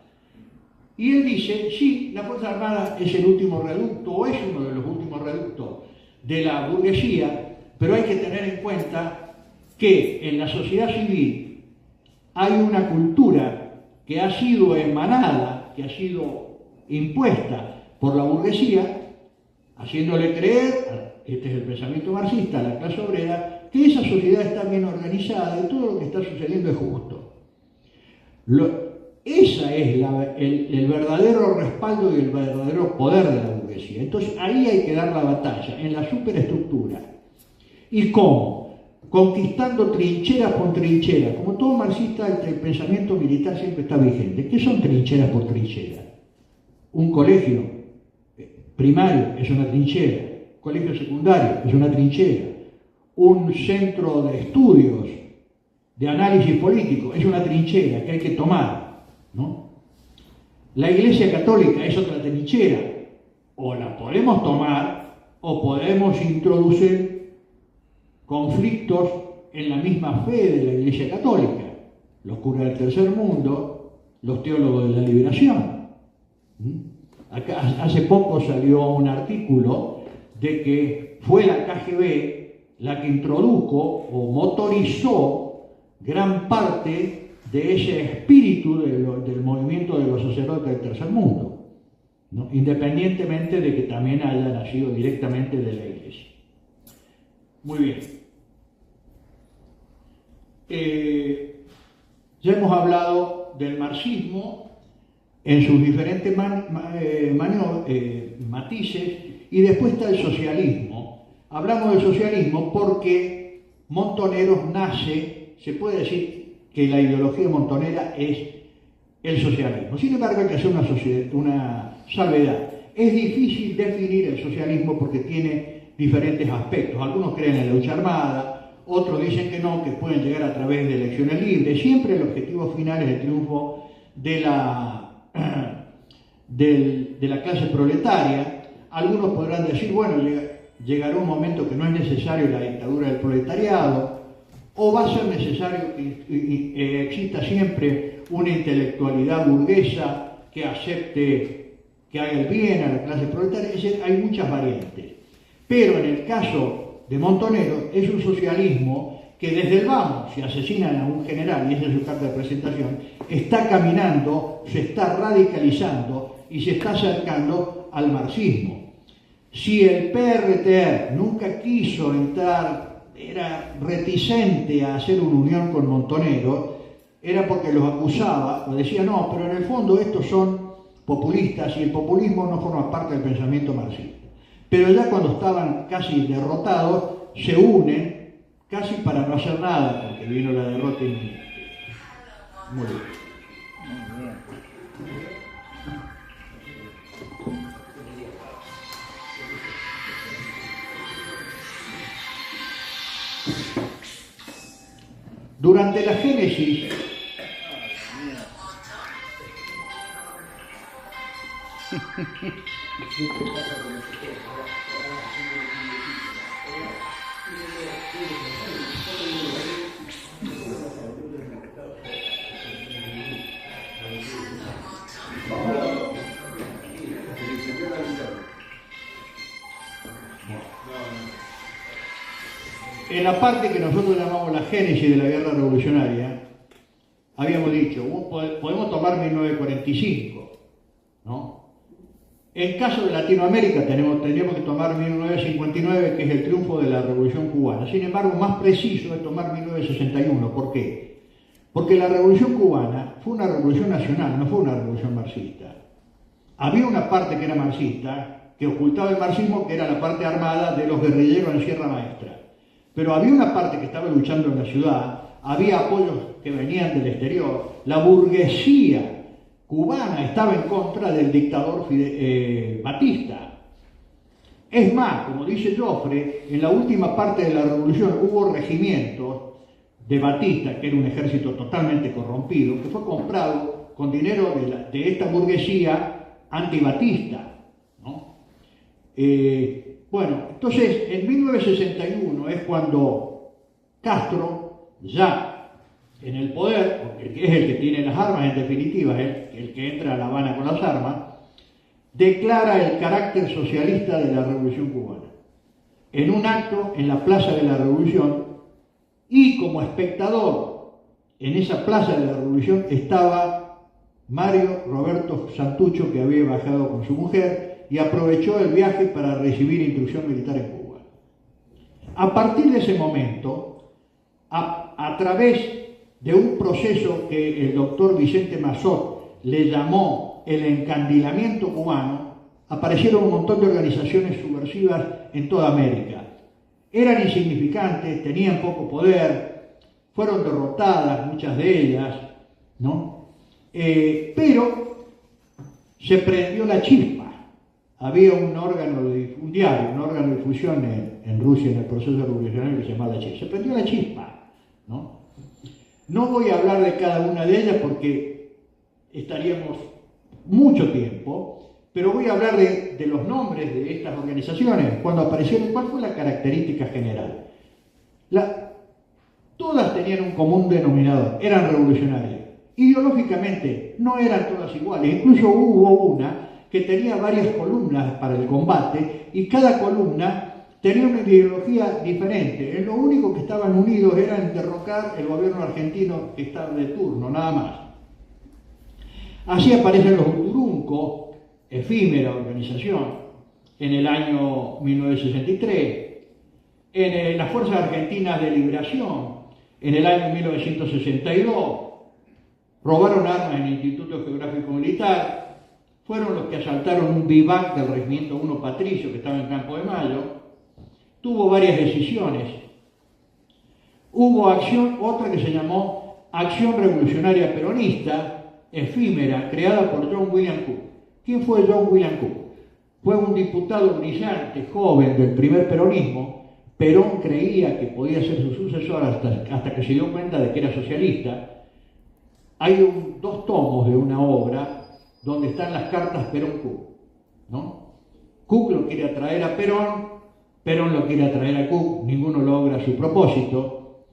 Y él dice, sí, la Fuerza Armada es el último reducto, o es uno de los últimos reductos de la burguesía, pero hay que tener en cuenta que en la sociedad civil hay una cultura que ha sido emanada, que ha sido impuesta por la burguesía, haciéndole creer, este es el pensamiento marxista, a la clase obrera, que esa sociedad está bien organizada y todo lo que está sucediendo es justo. Esa es el verdadero respaldo y el verdadero poder de la burguesía. Entonces ahí hay que dar la batalla, en la superestructura. ¿Y cómo? Conquistando trinchera por trinchera. Como todo marxista, el pensamiento militar siempre está vigente. ¿Qué son trincheras por trinchera? Un colegio primario es una trinchera, un colegio secundario es una trinchera, un centro de estudios, de análisis político, es una trinchera que hay que tomar, ¿no? La Iglesia Católica es otra trinchera, o la podemos tomar o podemos introducir conflictos en la misma fe de la Iglesia Católica, los curas del tercer mundo, los teólogos de la liberación. Acá, hace poco salió un artículo de que fue la KGB la que introdujo o motorizó gran parte de ese espíritu del movimiento de los sacerdotes del tercer mundo, ¿no? Independientemente de que también haya nacido directamente de la Iglesia. Muy bien. Ya hemos hablado del marxismo en sus diferentes matices, y después está el socialismo. Hablamos del socialismo porque Montoneros nace, se puede decir que la ideología montonera es el socialismo. Sin embargo, hay que hacer una salvedad. Es difícil definir el socialismo porque tiene diferentes aspectos. Algunos creen en la lucha armada, otros dicen que no, que pueden llegar a través de elecciones libres. Siempre el objetivo final es el triunfo de la clase proletaria. Algunos podrán decir, bueno, llegará un momento que no es necesario la dictadura del proletariado, o va a ser necesario que exista siempre una intelectualidad burguesa que acepte, que haga el bien a la clase proletaria. Es decir, hay muchas variantes. Pero en el caso de Montoneros es un socialismo que desde el vamos, si asesinan a un general, y esa es su carta de presentación, está caminando, se está radicalizando y se está acercando al marxismo. Si el PRT nunca quiso entrar, era reticente a hacer una unión con Montoneros, era porque los acusaba, o decía, no, pero en el fondo estos son populistas y el populismo no forma parte del pensamiento marxista. Pero ya cuando estaban casi derrotados, se unen casi para no hacer nada, porque vino la derrota inminente. Muy bien. Durante la génesis en la parte que nosotros llamamos la génesis de la guerra revolucionaria, habíamos dicho, podemos tomar 1945, ¿no? En caso de Latinoamérica tendríamos que tomar 1959, que es el triunfo de la Revolución Cubana. Sin embargo, más preciso es tomar 1961. ¿Por qué? Porque la Revolución Cubana fue una revolución nacional, no fue una revolución marxista. Había una parte que era marxista, que ocultaba el marxismo, que era la parte armada de los guerrilleros en Sierra Maestra. Pero había una parte que estaba luchando en la ciudad, había apoyos que venían del exterior, la burguesía cubana estaba en contra del dictador Batista. Es más, como dice Joffre, en la última parte de la revolución hubo regimientos de Batista, que era un ejército totalmente corrompido, que fue comprado con dinero de esta burguesía antibatista, ¿no? Bueno, entonces en 1961 es cuando Castro, ya en el poder, porque es el que tiene las armas en definitiva, el que entra a La Habana con las armas, declara el carácter socialista de la Revolución Cubana en un acto en la Plaza de la Revolución, y como espectador en esa Plaza de la Revolución estaba Mario Roberto Santucho, que había bajado con su mujer y aprovechó el viaje para recibir instrucción militar en Cuba. A partir de ese momento, a través de un proceso que el doctor Vicente Massot le llamó el encandilamiento cubano, aparecieron un montón de organizaciones subversivas en toda América. Eran insignificantes, tenían poco poder, fueron derrotadas muchas de ellas, ¿no? Pero se prendió la chispa. Había un órgano de difusión en Rusia en el proceso revolucionario que se llamaba la chispa. Se prendió la chispa, ¿no? No voy a hablar de cada una de ellas porque estaríamos mucho tiempo, pero voy a hablar de los nombres de estas organizaciones, cuando aparecieron. ¿Cuál fue la característica general? Todas tenían un común denominador, eran revolucionarias. Ideológicamente no eran todas iguales, incluso hubo una que tenía varias columnas para el combate y cada columna tenía una ideología diferente. En lo único que estaban unidos era en derrocar el gobierno argentino que estaba de turno, nada más. Así aparecen los Uturunco, efímera organización, en el año 1963, en las Fuerzas Argentinas de Liberación, en el año 1962, robaron armas en el Instituto Geográfico Militar, fueron los que asaltaron un vivac del Regimiento 1 Patricio, que estaba en Campo de Mayo, tuvo varias decisiones. Hubo acción, otra que se llamó Acción Revolucionaria Peronista, efímera, creada por John William Cook. ¿Quién fue John William Cook? Fue un diputado brillante, joven, del primer peronismo. Perón creía que podía ser su sucesor hasta que se dio cuenta de que era socialista. Hay 2 tomos de una obra donde están las cartas Perón-Cook, ¿no? Cook lo quiere atraer a Perón, Perón lo quiere atraer a Cook, ninguno logra su propósito,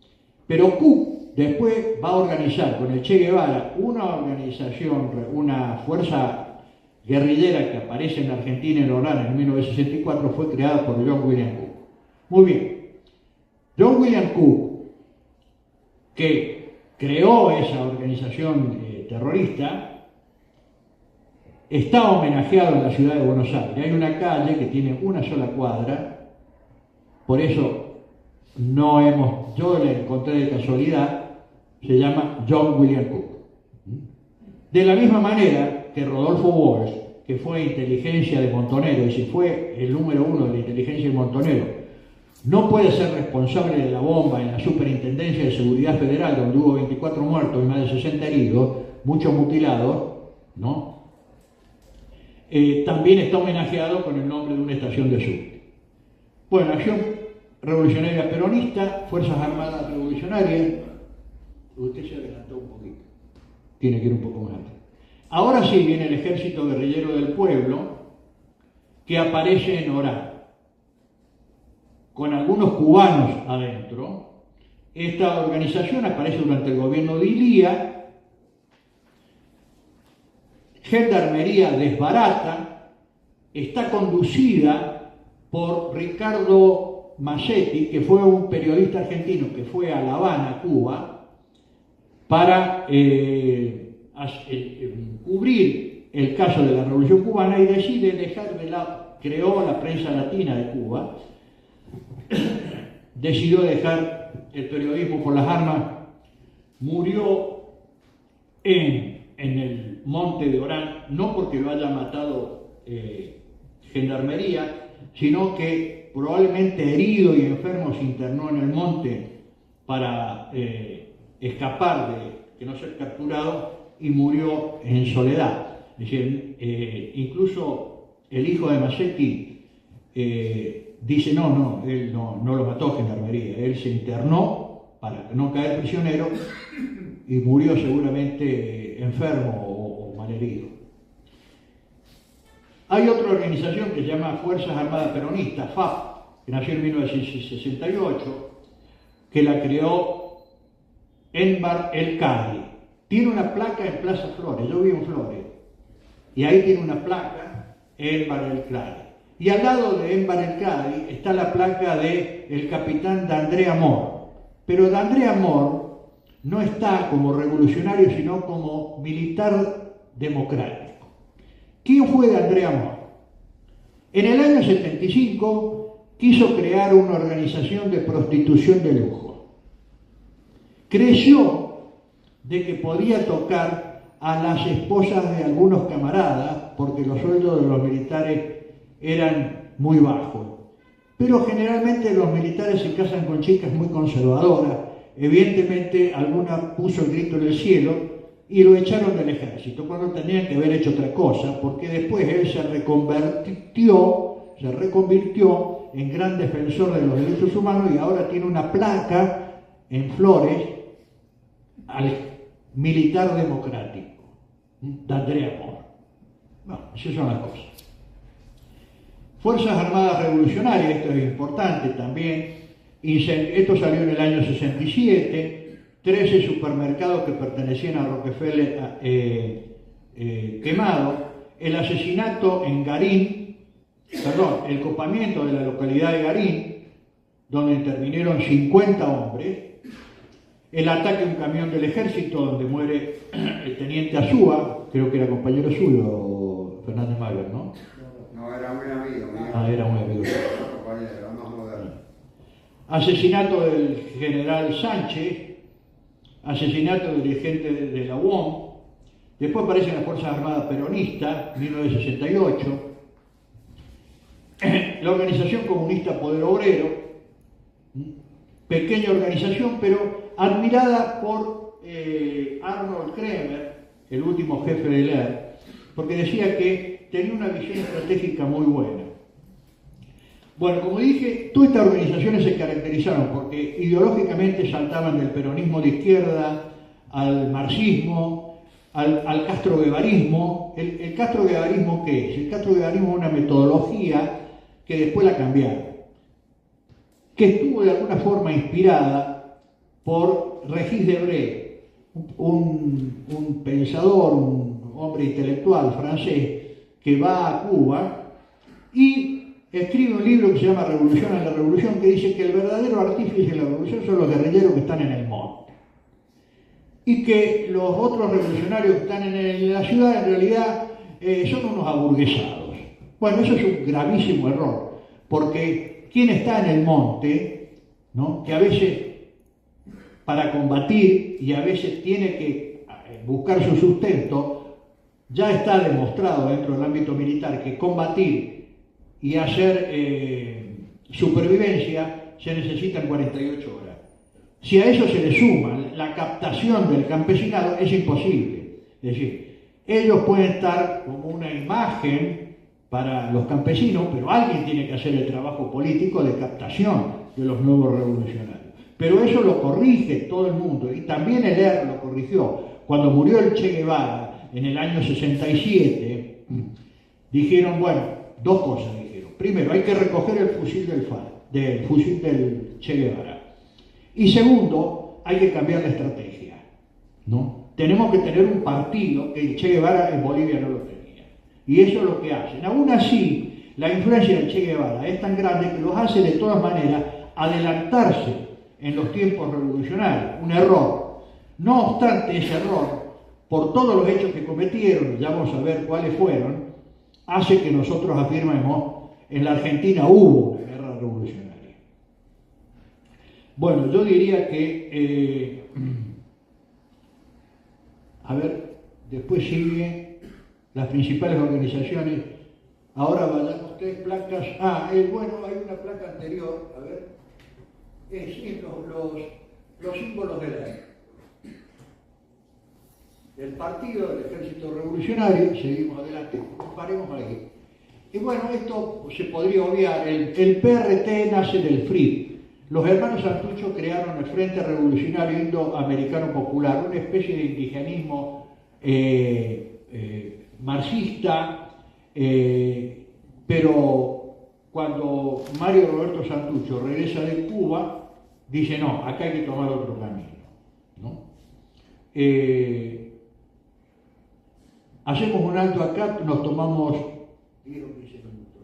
pero Cook después va a organizar con el Che Guevara una organización, una fuerza guerrillera que aparece en Argentina en Orán en 1964, fue creada por John William Cook. Muy bien, John William Cook, que creó esa organización terrorista, está homenajeado en la ciudad de Buenos Aires. Hay una calle que tiene una sola cuadra, por eso yo la encontré de casualidad, se llama John William Cook. De la misma manera que Rodolfo Walsh, que fue inteligencia de Montonero, y si fue el número 1 de la inteligencia de Montonero, no puede ser responsable de la bomba en la Superintendencia de Seguridad Federal, donde hubo 24 muertos y más de 60 heridos, muchos mutilados, ¿no? También está homenajeado con el nombre de una estación de subte. Bueno, Acción Revolucionaria Peronista, Fuerzas Armadas Revolucionarias. Usted se adelantó un poquito, tiene que ir un poco más alto. Ahora sí viene el Ejército Guerrillero del Pueblo, que aparece en Orán, con algunos cubanos adentro. Esta organización aparece durante el gobierno de Ilía. Gendarmería desbarata, está conducida por Ricardo Massetti, que fue un periodista argentino que fue a La Habana, Cuba, para cubrir el caso de la Revolución Cubana, y decide dejar de lado, creó la prensa latina de Cuba, decidió dejar el periodismo por las armas, murió en el monte de Orán, no porque lo haya matado gendarmería, sino que probablemente herido y enfermo se internó en el monte para escapar de que no ser capturado y murió en soledad. Es decir, incluso el hijo de Masetti dice él no lo mató gendarmería, él se internó para no caer prisionero y murió seguramente enfermo o malherido. Hay otra organización que se llama Fuerzas Armadas Peronistas, FAP, que nació en 1968, que la creó Enver El-Kadi. Tiene una placa en Plaza Flores, yo vivo en Flores, y ahí tiene una placa Enver El-Kadi. Y al lado de Enver El-Kadi está la placa del capitán D'Andrea Mor. Pero D'Andrea Mor no está como revolucionario, sino como militar democrático. ¿Quién fue D'Andrea Mor? En el año 75 quiso crear una organización de prostitución de lujo. Creyó de que podía tocar a las esposas de algunos camaradas, porque los sueldos de los militares eran muy bajos. Pero generalmente los militares se casan con chicas muy conservadoras. Evidentemente alguna puso el grito en el cielo y lo echaron del ejército, cuando tenían que haber hecho otra cosa, porque después él se reconvirtió en gran defensor de los derechos humanos y ahora tiene una placa en Flores al militar democrático, D'Andrea Mor. Bueno, esas son las cosas. Fuerzas Armadas Revolucionarias, esto es importante también, esto salió en el año 67, 13 supermercados que pertenecían a Rockefeller quemados, el asesinato en Garín, el copamiento de la localidad de Garín, donde intervinieron 50 hombres, el ataque a un camión del ejército donde muere el teniente Azúa, creo que era compañero suyo, Fernández Mayer, ¿no? No, era muy amigo. Era muy amigo. Compañero, más moderno. Asesinato del general Sánchez, asesinato del dirigente de la UOM, después aparecen las Fuerzas Armadas Peronistas, 1968, la Organización Comunista Poder Obrero, pequeña organización, pero admirada por Arnold Kremer, el último jefe del ERP, porque decía que tenía una visión estratégica muy buena. Bueno, como dije, todas estas organizaciones se caracterizaron porque ideológicamente saltaban del peronismo de izquierda al marxismo, al castroguevarismo. ¿El castroguevarismo qué es? El castroguevarismo es una metodología que después la cambiaron, que estuvo de alguna forma inspirada por Régis Debray, un pensador, un hombre intelectual francés que va a Cuba y escribe un libro que se llama Revolución en la Revolución, que dice que el verdadero artífice de la revolución son los guerrilleros que están en el monte y que los otros revolucionarios que están en la ciudad en realidad son unos aburguesados. Bueno, eso es un gravísimo error, porque quien está en el monte, ¿no?, que a veces para combatir y a veces tiene que buscar su sustento, ya está demostrado dentro del ámbito militar que combatir y hacer supervivencia se necesitan 48 horas. Si a eso se le suma la captación del campesinado, es imposible. Es decir, ellos pueden estar como una imagen para los campesinos, pero alguien tiene que hacer el trabajo político de captación de los nuevos revolucionarios. Pero eso lo corrige todo el mundo, y también el ERP lo corrigió. Cuando murió el Che Guevara en el año 67, dijeron, bueno, dos cosas dijeron. Primero, hay que recoger el fusil del fusil del Che Guevara. Y segundo, hay que cambiar la estrategia, ¿no? Tenemos que tener un partido que el Che Guevara en Bolivia no lo tenía. Y eso es lo que hacen. Aún así, la influencia del Che Guevara es tan grande que los hace de todas maneras adelantarse en los tiempos revolucionarios. Un error. No obstante ese error, por todos los hechos que cometieron, ya vamos a ver cuáles fueron, hace que nosotros afirmemos: en la Argentina hubo una guerra revolucionaria. Bueno, yo diría que, después sigue las principales organizaciones Ahora vayamos 3 placas. Bueno, hay una placa anterior, a ver. Sí, los símbolos de la guerra. El partido del Ejército Revolucionario, seguimos adelante, paremos aquí. Y bueno, esto se podría obviar. El PRT nace del FRIP. Los hermanos Santucho crearon el Frente Revolucionario Indoamericano Popular, una especie de indigenismo marxista, pero cuando Mario Roberto Santucho regresa de Cuba, dice no, acá hay que tomar otro camino, ¿no? Hacemos un alto acá, nos tomamos 10 o 15 minutos.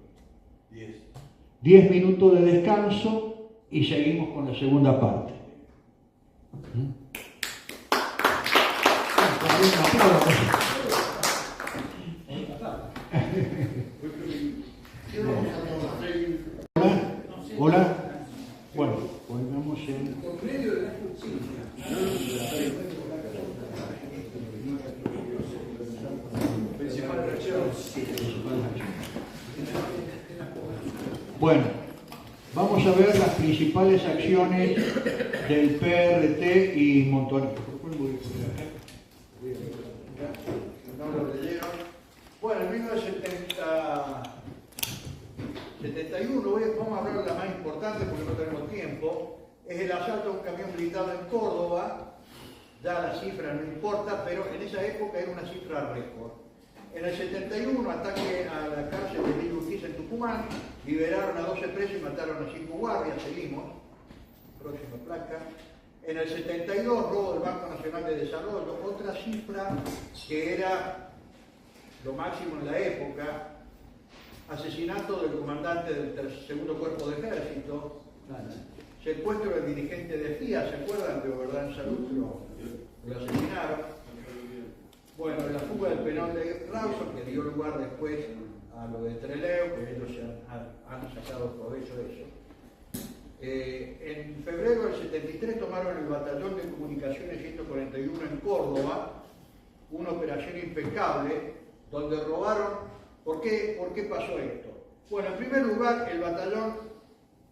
10 minutos de descanso y seguimos con la segunda parte. Hola. Bueno, pongamos en... Bueno, vamos a ver las principales acciones del PRT y Montoneros. Bueno, en 1971, vamos a hablar de la más importante porque no tenemos tiempo, es el asalto a un camión blindado en Córdoba. Ya la cifra no importa, pero en esa época era una cifra récord. En el 71, ataque a la cárcel de Villa Urquiza en Tucumán, liberaron a 12 presos y mataron a 5 guardias, seguimos. Próxima placa. En el 72, robo del Banco Nacional de Desarrollo, otra cifra que era lo máximo en la época. Asesinato del comandante del segundo cuerpo de ejército, secuestro del dirigente de FIA, ¿se acuerdan de Verdad en Salud? Lo asesinaron. Bueno, la fuga del penón de Rawson, que dio lugar después a lo de Trelew, que ellos han sacado provecho de eso. En febrero del 73 tomaron el batallón de comunicaciones 141 en Córdoba, una operación impecable, donde robaron. ¿Por qué pasó esto? Bueno, en primer lugar, el batallón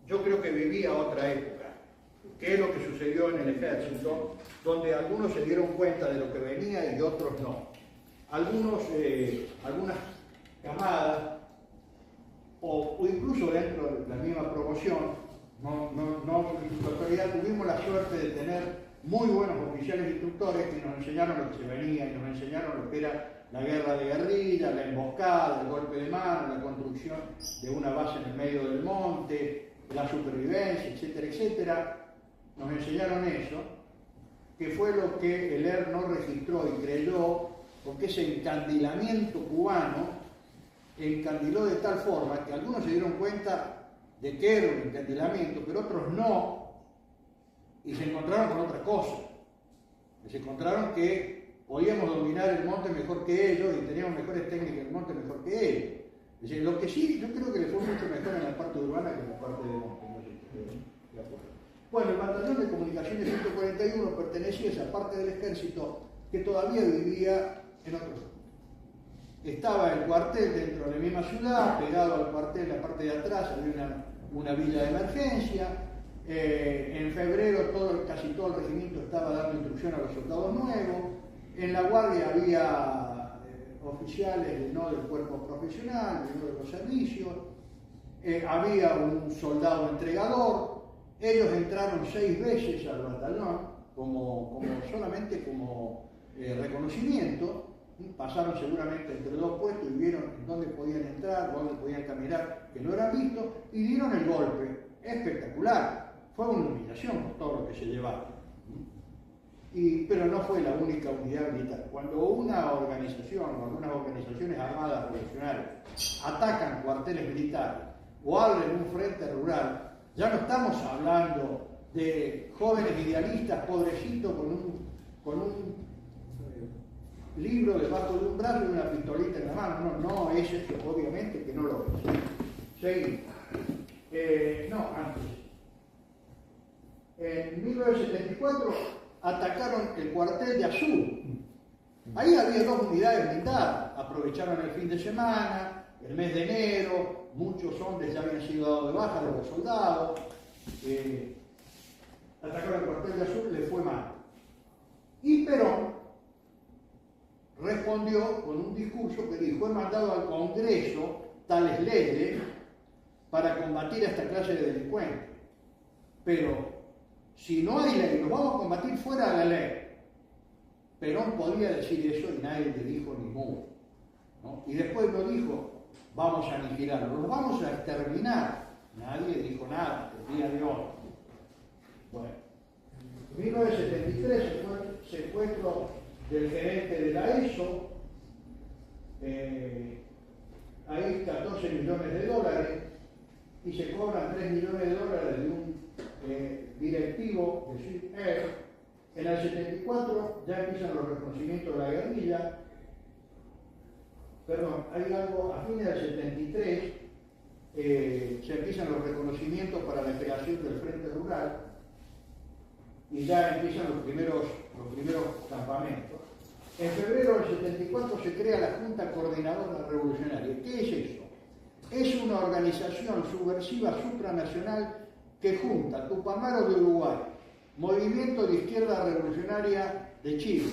yo creo que vivía otra época, que es lo que sucedió en el ejército, donde algunos se dieron cuenta de lo que venía y otros no. Algunas camadas, o incluso dentro de la misma promoción, en la autoridad tuvimos la suerte de tener muy buenos oficiales instructores que nos enseñaron lo que se venía y nos enseñaron lo que era la guerra de guerrilla, la emboscada, el golpe de mano, la construcción de una base en el medio del monte, la supervivencia, etcétera, etcétera. Nos enseñaron eso, que fue lo que el ER no registró y creyó, porque ese encandilamiento cubano encandiló de tal forma que algunos se dieron cuenta de que era un encandilamiento, pero otros no, y se encontraron con otra cosa. Se encontraron que podíamos dominar el monte mejor que ellos y teníamos mejores técnicas en el monte mejor que ellos. Es decir, lo que sí, yo creo que le fue mucho mejor en la parte urbana que en la parte de monte. ¿De acuerdo? Bueno, el batallón de comunicaciones 141 pertenecía a esa parte del ejército que todavía vivía en otro. Estaba el cuartel dentro de la misma ciudad, pegado al cuartel en la parte de atrás había una villa de emergencia. En febrero casi todo el regimiento estaba dando instrucción a los soldados nuevos. En la guardia había oficiales no del cuerpo profesional, no de los servicios. Había un soldado entregador. Ellos entraron 6 veces al batallón solamente como reconocimiento. Pasaron seguramente entre 2 puestos y vieron dónde podían entrar, dónde podían caminar, que no eran vistos, y dieron el golpe. Espectacular. Fue una humillación por todo lo que se llevaba. Pero no fue la única unidad militar. Cuando una organización o algunas organizaciones armadas revolucionarias atacan cuarteles militares o abren un frente rural, ya no estamos hablando de jóvenes idealistas, pobrecitos, con un libro debajo de un brazo y una pistolita en la mano. No, ese obviamente que no lo es. Seguimos. Antes. En 1974 atacaron el cuartel de Azul. Ahí había 2 unidades blindadas. Aprovecharon el fin de semana, el mes de enero, muchos hombres ya habían sido dados de baja de los soldados, atacaron el cuartel de Azul, le fue mal. Y Perón respondió con un discurso que dijo: he mandado al Congreso tales leyes para combatir a esta clase de delincuentes. Pero si no hay ley, los vamos a combatir fuera de la ley. Perón podía decir eso y nadie le dijo ni mu, ¿no? Y después lo dijo: vamos a aniquilarlos, los vamos a exterminar. Nadie dijo nada, el día de hoy. Bueno, en 1973 fue el secuestro del gerente de la ESO, hay 14 millones de dólares y se cobran 3 millones de dólares de un directivo de Sweet Air. En el 74 ya empiezan los reconocimientos de la guerrilla. Perdón, hay algo, a fines del 73 se empiezan los reconocimientos para la creación del Frente Rural y ya empiezan los primeros campamentos. En febrero del 74 se crea la Junta Coordinadora Revolucionaria. ¿Qué es eso? Es una organización subversiva supranacional que junta Tupamaro de Uruguay, Movimiento de Izquierda Revolucionaria de Chile,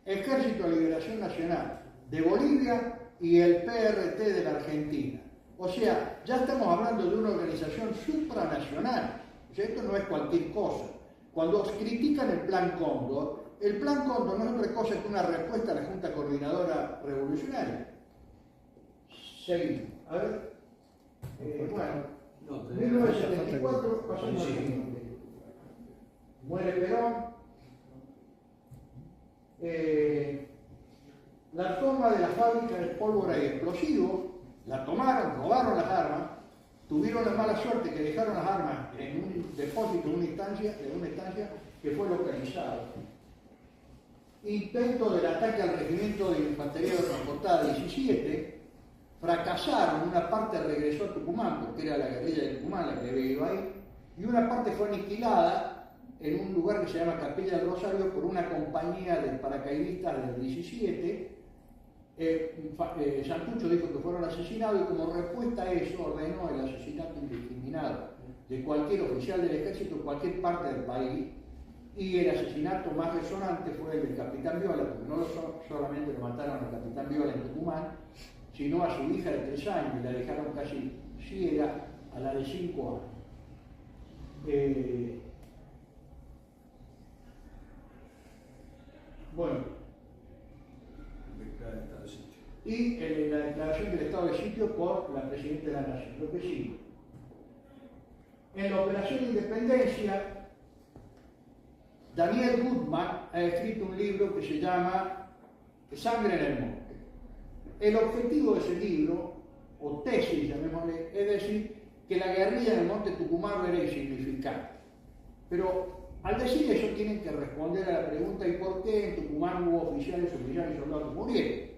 Ejército de Liberación Nacional de Bolivia y el PRT de la Argentina. O sea, ya estamos hablando de una organización supranacional. O sea, esto no es cualquier cosa. Cuando critican el Plan Cóndor, el Plan Cóndor no es otra cosa que una respuesta a la Junta Coordinadora Revolucionaria. Seguimos. A ver. Bueno, 1974 pasamos al siguiente. Muere Perón. La toma de la fábrica de pólvora y explosivos, la tomaron, robaron las armas, tuvieron la mala suerte que dejaron las armas en un depósito, en una estancia que fue localizada. Intento del ataque al regimiento de infantería transportada 17, fracasaron, una parte regresó a Tucumán, porque era la guerrilla de Tucumán la que había ido ahí, y una parte fue aniquilada en un lugar que se llama Capilla del Rosario por una compañía de paracaidistas del 17. Santucho dijo que fueron asesinados y como respuesta a eso ordenó el asesinato indiscriminado de cualquier oficial del ejército en cualquier parte del país, y el asesinato más resonante fue el del capitán Viola, porque no solamente lo mataron al capitán Viola en Tucumán, sino a su hija de 3 años y la dejaron casi ciega a la de 5 años. Bueno, y la declaración del estado de sitio por la Presidenta de la Nación. Lo que sigue. En la Operación Independencia, Daniel Goodman ha escrito un libro que se llama Sangre en el Monte. El objetivo de ese libro, o tesis, llamémosle, es decir, que la guerrilla en el Monte Tucumán era insignificante. Pero al decir eso tienen que responder a la pregunta: ¿y por qué en Tucumán hubo oficiales y soldados que murieron?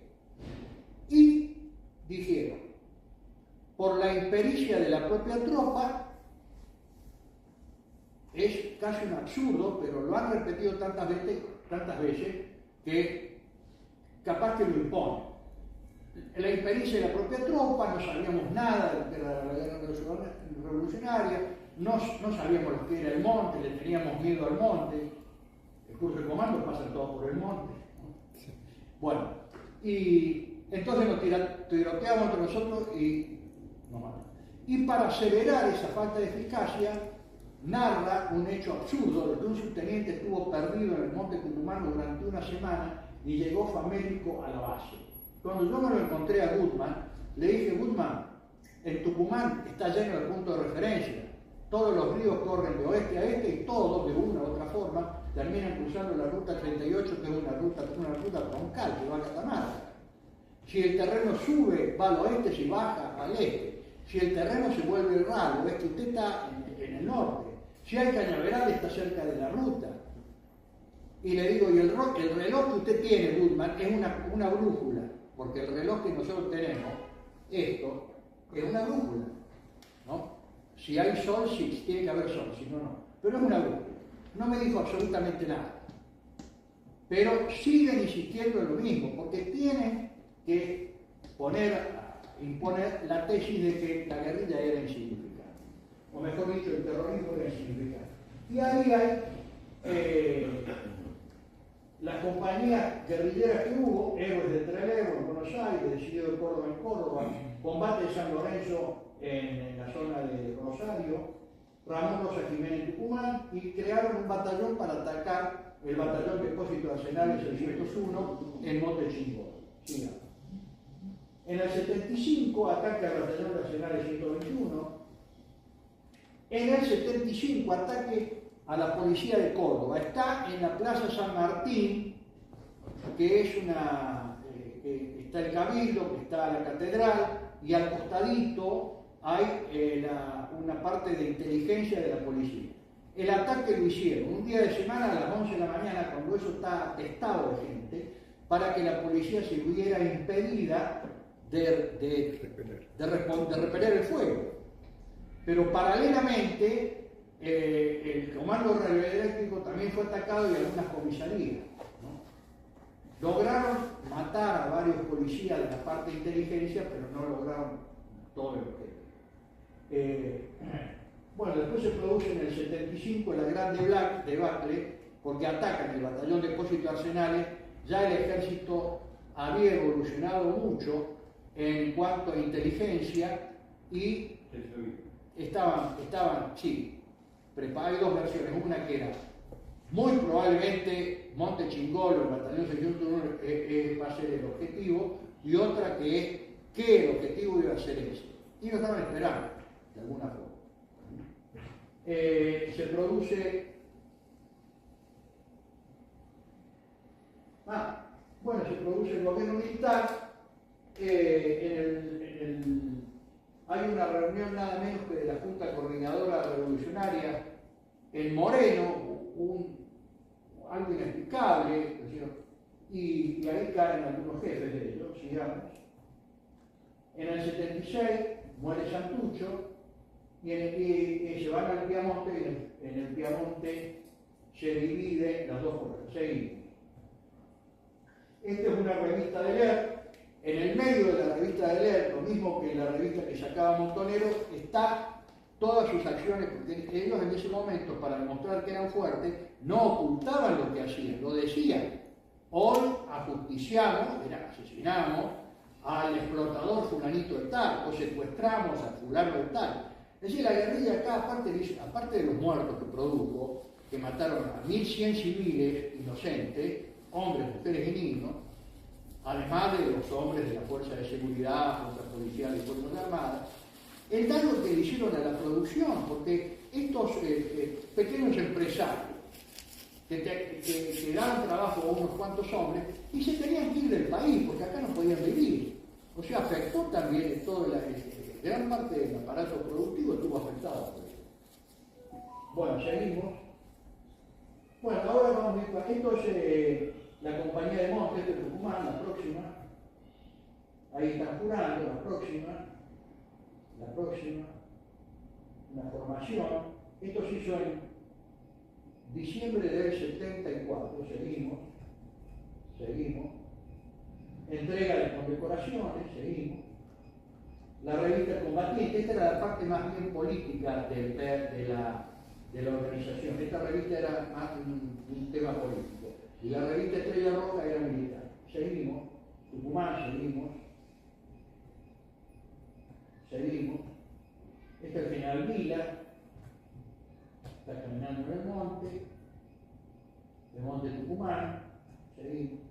Y dijeron: por la impericia de la propia tropa. Es casi un absurdo, pero lo han repetido tantas veces que capaz que lo imponen. La impericia de la propia tropa, no sabíamos nada de lo que era la guerra revolucionaria, no sabíamos lo que era el monte, le teníamos miedo al monte. El curso de comando pasa todo por el monte. Bueno, y entonces nos tiroteamos entre nosotros y nos matan. Y para aseverar esa falta de eficacia, narra un hecho absurdo de que un subteniente estuvo perdido en el monte Tucumán durante una semana y llegó famélico a la base. Cuando yo me lo encontré a Goodman, le dije: Goodman, en Tucumán está lleno de puntos de referencia. Todos los ríos corren de oeste a este y todos, de una u otra forma, terminan cruzando la ruta 38, que es una ruta troncal que va a Catamarca. Si el terreno sube, va al oeste; si baja, al este. Si el terreno se vuelve raro, es que usted está en el norte. Si hay cañaveral, está cerca de la ruta. Y le digo: y el reloj que usted tiene, Goodman, es una brújula, porque el reloj que nosotros tenemos, esto, es una brújula, ¿no? Si hay sol, sí, tiene que haber sol, si no, no. Pero es una brújula. No me dijo absolutamente nada. Pero siguen insistiendo en lo mismo, porque tienen que poner imponer la tesis de que la guerrilla era insignificante, o mejor dicho, el terrorismo era insignificante. Y ahí hay las compañías guerrilleras que hubo: Héroes de Trelew en Buenos Aires, Decidido de Córdoba en Córdoba, Combate de San Lorenzo en la zona de Rosario, Ramón Rosa Jiménez en Tucumán, y crearon un batallón para atacar el batallón Depósito de Arsenales 601 en Monte Chingó. Sigamos. En el 75 ataque al batallón de Arsenales 121. En el 75 ataque a la policía de Córdoba. Está en la Plaza San Martín, que es que está el Cabildo, que está la Catedral, y al costadito hay una parte de inteligencia de la policía. El ataque lo hicieron un día de semana a las 11 de la mañana, cuando eso está atestado de gente, para que la policía se viera impedida de repeler el fuego. Pero paralelamente, el comando radioeléctrico también fue atacado y algunas comisarías, ¿no? Lograron matar a varios policías de la parte de inteligencia, pero no lograron todo el objeto. Bueno, después se produce en el 75 la gran debacle, porque atacan el batallón Depósito de Arsenales. Ya el ejército había evolucionado mucho en cuanto a inteligencia y estaban sí, preparados. Hay dos versiones: una que era muy probablemente Monte Chingolo, el batallón 601 va a ser el objetivo, y otra que es que el objetivo iba a ser ese, y lo estaban esperando de alguna forma. Se produce el gobierno militar. Hay una reunión nada menos que de la Junta Coordinadora Revolucionaria en Moreno, algo inexplicable, y ahí caen algunos jefes de ellos, sigamos. En el 76 muere Santucho, y se van al Piamonte, y en el Piamonte se divide las dos fuerzas. Seguimos. Esta es una revista de leer. En el medio de la revista de leer, lo mismo que en la revista que sacaba Montonero, está todas sus acciones, porque ellos en ese momento, para demostrar que eran fuertes, no ocultaban lo que hacían, lo decían. Hoy ajusticiamos, asesinamos al explotador fulanito de tal, o secuestramos al fulano de tal. Es decir, la guerrilla acá, aparte de los muertos que produjo, que mataron a 1.100 civiles inocentes, hombres, mujeres y niños, además de los hombres de la Fuerza de Seguridad, Fuerzas Policiales y Fuerzas Armadas, el daño que le hicieron a la producción, porque estos pequeños empresarios que daban trabajo a unos cuantos hombres y se tenían que ir del país, porque acá no podían vivir. O sea, afectó también gran parte del aparato productivo estuvo afectado por eso. Bueno, seguimos. Bueno, ahora vamos a ver, esto es la compañía de Montes de Tucumán, la próxima. Ahí están jurando, la próxima, una formación. Esto se hizo en diciembre del 74, seguimos. Entrega de condecoraciones, seguimos. La revista Combatiente, esta era la parte más bien política de la organización. Esta revista era más un tema político. Y la revista Estrella Roja era militar. Seguimos. Tucumán, seguimos. Este es el general Vila. Está caminando en el monte Tucumán. Seguimos.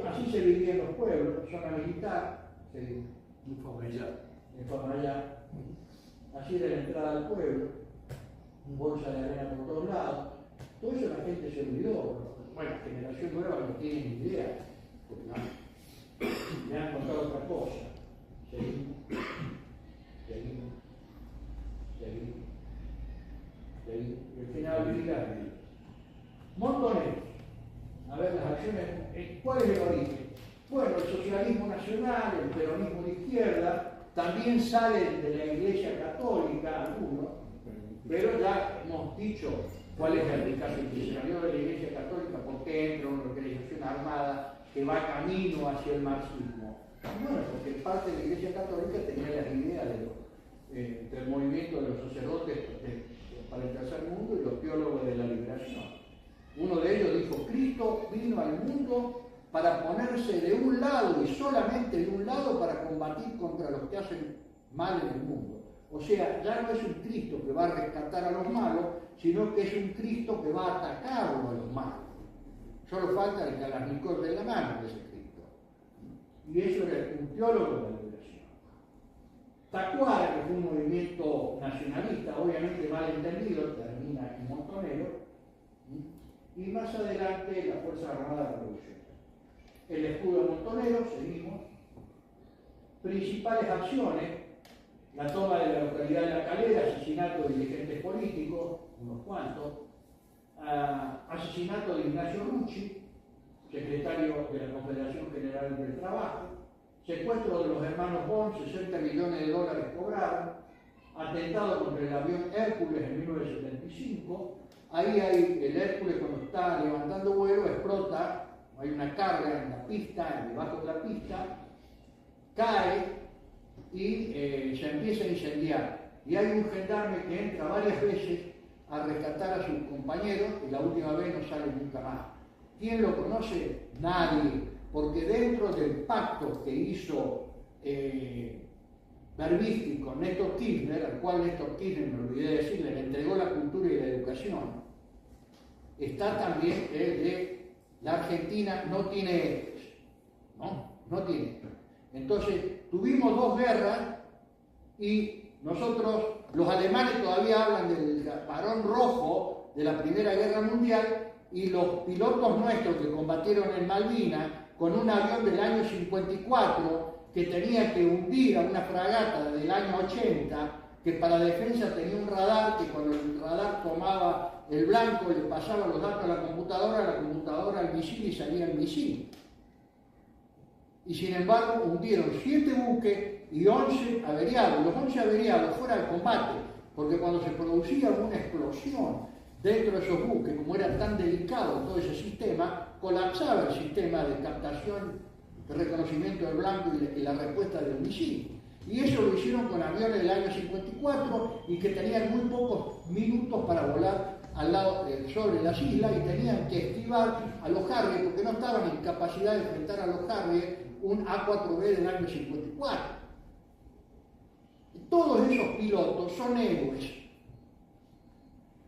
Así se vivía en los pueblos, zona militar, seguimos. En Famallá. Así era la entrada al pueblo, bolsa de arena por todos lados. Todo eso la gente se olvidó. Bueno, la generación nueva no tiene ni idea, porque no, me han contado otra cosa. Seguimos. El final militar. Montoneros. A ver, las acciones. ¿Cuál es el origen? Bueno, el socialismo nacional, el peronismo de izquierda, también salen de la Iglesia Católica, algunos, pero ya hemos dicho cuál es el caso que se salió de la Iglesia Católica, por qué que va camino hacia el marxismo? Bueno, porque parte de la Iglesia Católica tenía las ideas del movimiento de los sacerdotes para el tercer mundo y los teólogos de la liberación. Uno de ellos dijo: Cristo vino al mundo para ponerse de un lado y solamente de un lado para combatir contra los que hacen mal en el mundo. O sea, ya no es un Cristo que va a rescatar a los malos, sino que es un Cristo que va a atacar a los malos. Solo falta el Kalashnikov de la mano de ese Cristo. Y eso era un teólogo de la liberación. Tacuara, que fue un movimiento nacionalista, obviamente mal entendido, termina en Montonero, y más adelante la Fuerza Armada Revolucionaria. El escudo de Montonero, seguimos. Principales acciones: la toma de la localidad de La Calera, asesinato de dirigentes políticos, unos cuantos, asesinato de Ignacio Rucci, secretario de la Confederación General del Trabajo, secuestro de los hermanos Bond, 60 millones de dólares cobrados, atentado contra el avión Hércules en 1975. Ahí hay el Hércules, cuando está levantando vuelo, explota, hay una carga en la pista, debajo de la pista, cae y se empieza a incendiar. Y hay un gendarme que entra varias veces a rescatar a sus compañeros y la última vez no sale nunca más. ¿Quién lo conoce? Nadie, porque dentro del pacto que hizo Berbisky con Néstor Kirchner, al cual Néstor Kirchner, me olvidé de decirle, le entregó la cultura y la educación, está también el de la Argentina no tiene héroes, no tiene. Entonces tuvimos dos guerras y nosotros, los alemanes todavía hablan del varón rojo de la Primera Guerra Mundial, y los pilotos nuestros que combatieron en Malvinas con un avión del año 54 que tenía que hundir a una fragata del año 80, que para defensa tenía un radar que cuando el radar tomaba el blanco le pasaba los datos a la computadora al misil y salía el misil. Y sin embargo hundieron 7 buques y 11 averiados. Los 11 averiados fuera de combate, porque cuando se producía una explosión dentro de esos buques, como era tan delicado todo ese sistema, colapsaba el sistema de captación, de reconocimiento del blanco y la respuesta del misil. Y eso lo hicieron con aviones del año 54 y que tenían muy pocos minutos para volar al lado, sobre las islas, y tenían que esquivar a los Harrier porque no estaban en capacidad de enfrentar a los Harrier un A4B del año 54. Todos esos pilotos son héroes.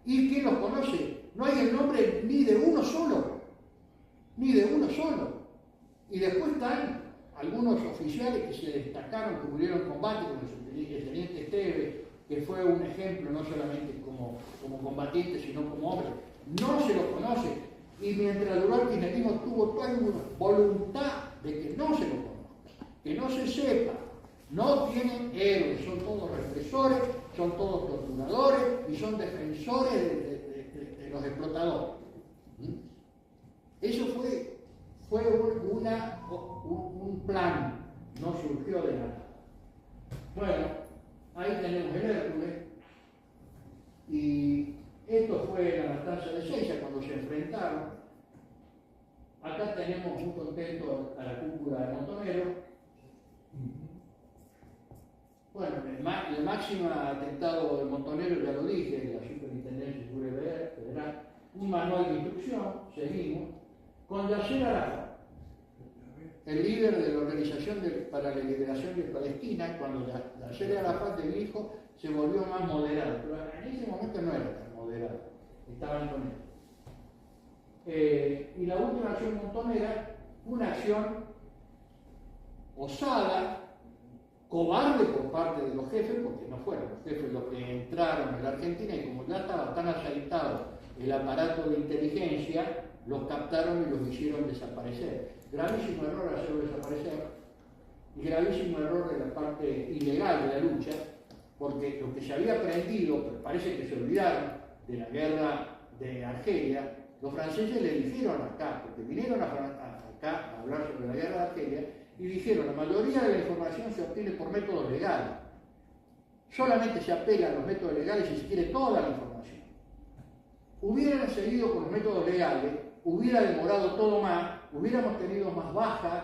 ¿Y quién los conoce? No hay el nombre ni de uno solo, ni de uno solo. Y después están algunos oficiales que se destacaron, que murieron en combate, como el teniente Esteves, que fue un ejemplo no solamente como combatiente, sino como hombre. No se lo conoce. Y mientras duró el kirchnerismo tuvo toda una voluntad de que no se lo conozca, que no se sepa. No tienen héroes, son todos represores, son todos torturadores y son defensores de los explotadores. Eso fue un plan, no surgió de nada. Bueno, ahí tenemos el Hércules, y esto fue la matanza de Seiza cuando se enfrentaron. Acá tenemos muy contento a la cúpula de Montonero. Bueno, el máximo atentado de Montonero, ya lo dije, la Superintendencia de Seguridad Federal, un manual de instrucción, seguimos, con Yasser Arafat, el líder de la Organización para la Liberación de Palestina. Cuando Yasser Arafat, el hijo, se volvió más moderado, pero en ese momento no era tan moderado, estaban con él. Y la última acción montonera, una acción osada, cobarde por parte de los jefes, porque no fueron los jefes los que entraron en la Argentina, y como ya estaba tan aceitado el aparato de inteligencia, los captaron y los hicieron desaparecer. Gravísimo error hacerlo desaparecer, y gravísimo error de la parte ilegal de la lucha, porque lo que se había aprendido, pero parece que se olvidaron de la guerra de Argelia. Los franceses le dijeron acá, porque vinieron acá a hablar sobre la guerra de Argelia, y dijeron: la mayoría de la información se obtiene por métodos legales. Solamente se apela a los métodos legales si se quiere toda la información. hubieran seguido con los métodos legales, hubiera demorado todo más, hubiéramos tenido más bajas,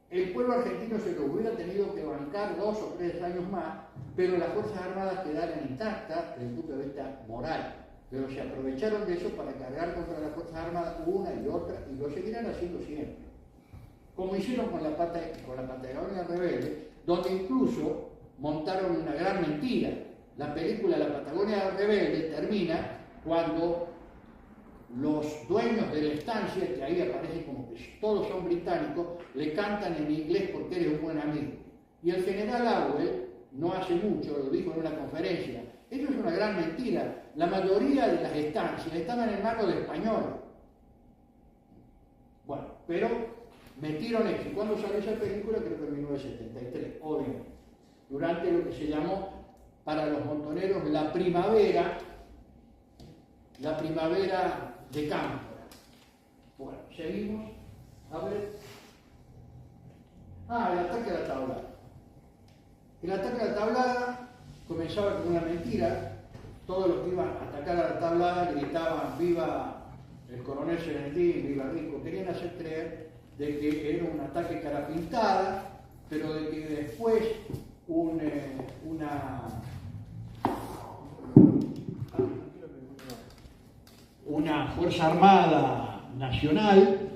el pueblo argentino se lo hubiera tenido que bancar 2 o 3 años más, pero las Fuerzas Armadas quedaron intactas desde el punto de vista moral. Pero se aprovecharon de eso para cargar contra las Fuerzas Armadas una y otra, y lo seguirán haciendo siempre. Como hicieron con la Patagonia Rebelde, donde incluso montaron una gran mentira. La película La Patagonia Rebelde termina cuando los dueños de la estancia, que ahí aparecen como que todos son británicos, le cantan en inglés porque eres un buen amigo. Y el general Auel, no hace mucho, lo dijo en una conferencia, eso es una gran mentira. La mayoría de las estancias estaban en manos de españoles. Bueno, pero metieron eso. ¿Cuándo salió esa película? Creo que en 1973, obviamente. Durante lo que se llamó para los montoneros la primavera de Cámpora. Bueno, seguimos. A ver. El ataque a la tablada. El ataque a la tablada comenzaba con una mentira. Todos los que iban a atacar a la tablada gritaban viva el coronel Serentín, viva Rico. Querían hacer creer de que era un ataque cara pintada, pero de que después una Fuerza Armada Nacional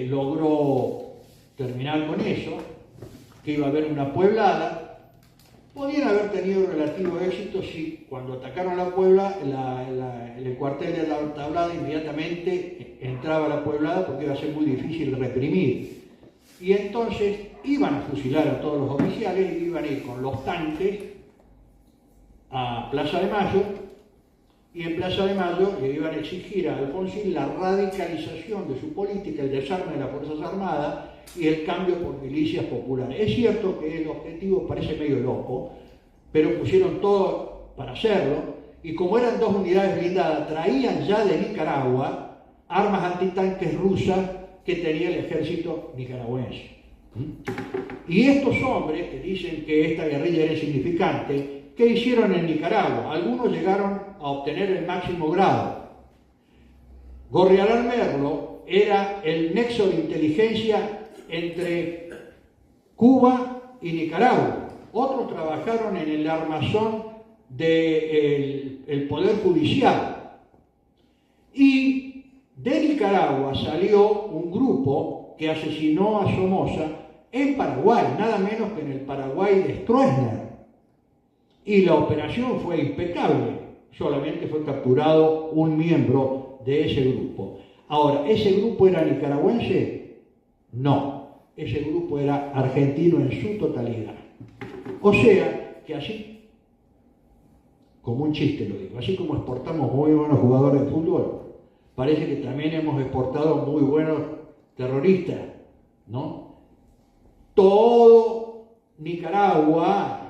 logró terminar con eso, que iba a haber una pueblada. Podían haber tenido relativo éxito si cuando atacaron la Puebla, el cuartel de la tablada inmediatamente entraba a la Pueblada porque iba a ser muy difícil reprimir. Y entonces iban a fusilar a todos los oficiales y iban a ir con los tanques a Plaza de Mayo, y en Plaza de Mayo le iban a exigir a Alfonsín la radicalización de su política, el desarme de las Fuerzas Armadas y el cambio por milicias populares. Es cierto que el objetivo parece medio loco, pero pusieron todo para hacerlo, y como eran 2 unidades blindadas, traían ya de Nicaragua armas antitanques rusas que tenía el ejército nicaragüense. Y estos hombres que dicen que esta guerrilla era insignificante, ¿qué hicieron en Nicaragua? Algunos llegaron a obtener el máximo grado. Gorriarán Merlo era el nexo de inteligencia entre Cuba y Nicaragua. Otros trabajaron en el armazón del Poder Judicial. Y de Nicaragua salió un grupo que asesinó a Somoza en Paraguay, nada menos que en el Paraguay de Stroessner. Y la operación fue impecable, solamente fue capturado un miembro de ese grupo. Ahora, ¿ese grupo era nicaragüense? No, ese grupo era argentino en su totalidad. O sea, que así, como un chiste lo digo, así como exportamos muy buenos jugadores de fútbol, parece que también hemos exportado muy buenos terroristas, ¿no? Todo Nicaragua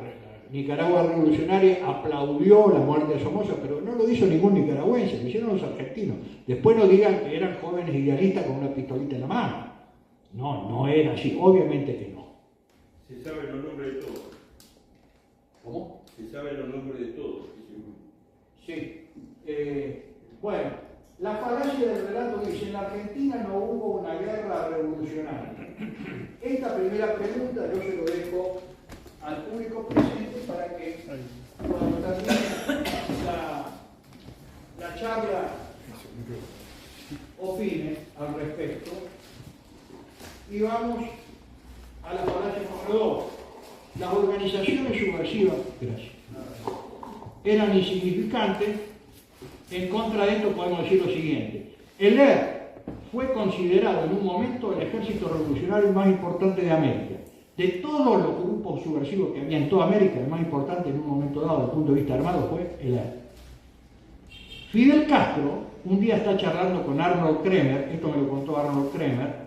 revolucionaria aplaudió la muerte de Somoza, pero no lo hizo ningún nicaragüense, lo hicieron los argentinos. Después no digan que eran jóvenes idealistas con una pistolita en la mano. No, no era así, obviamente que no. Se saben los nombres de todos. ¿Cómo? Se saben los nombres de todos. Sí. Bueno, la falacia del relato dice: en la Argentina no hubo una guerra revolucionaria. Esta primera pregunta yo se lo dejo al público presente para que cuando termine la charla opine al respecto. Y vamos a la falacia número 2. Las organizaciones subversivas, gracias, eran insignificantes. En contra de esto podemos decir lo siguiente: el ERP fue considerado en un momento el ejército revolucionario más importante de América. De todos los grupos subversivos que había en toda América, el más importante en un momento dado desde el punto de vista armado fue el ERP. Fidel Castro un día está charlando con Arnold Kremer, esto me lo contó Arnold Kremer,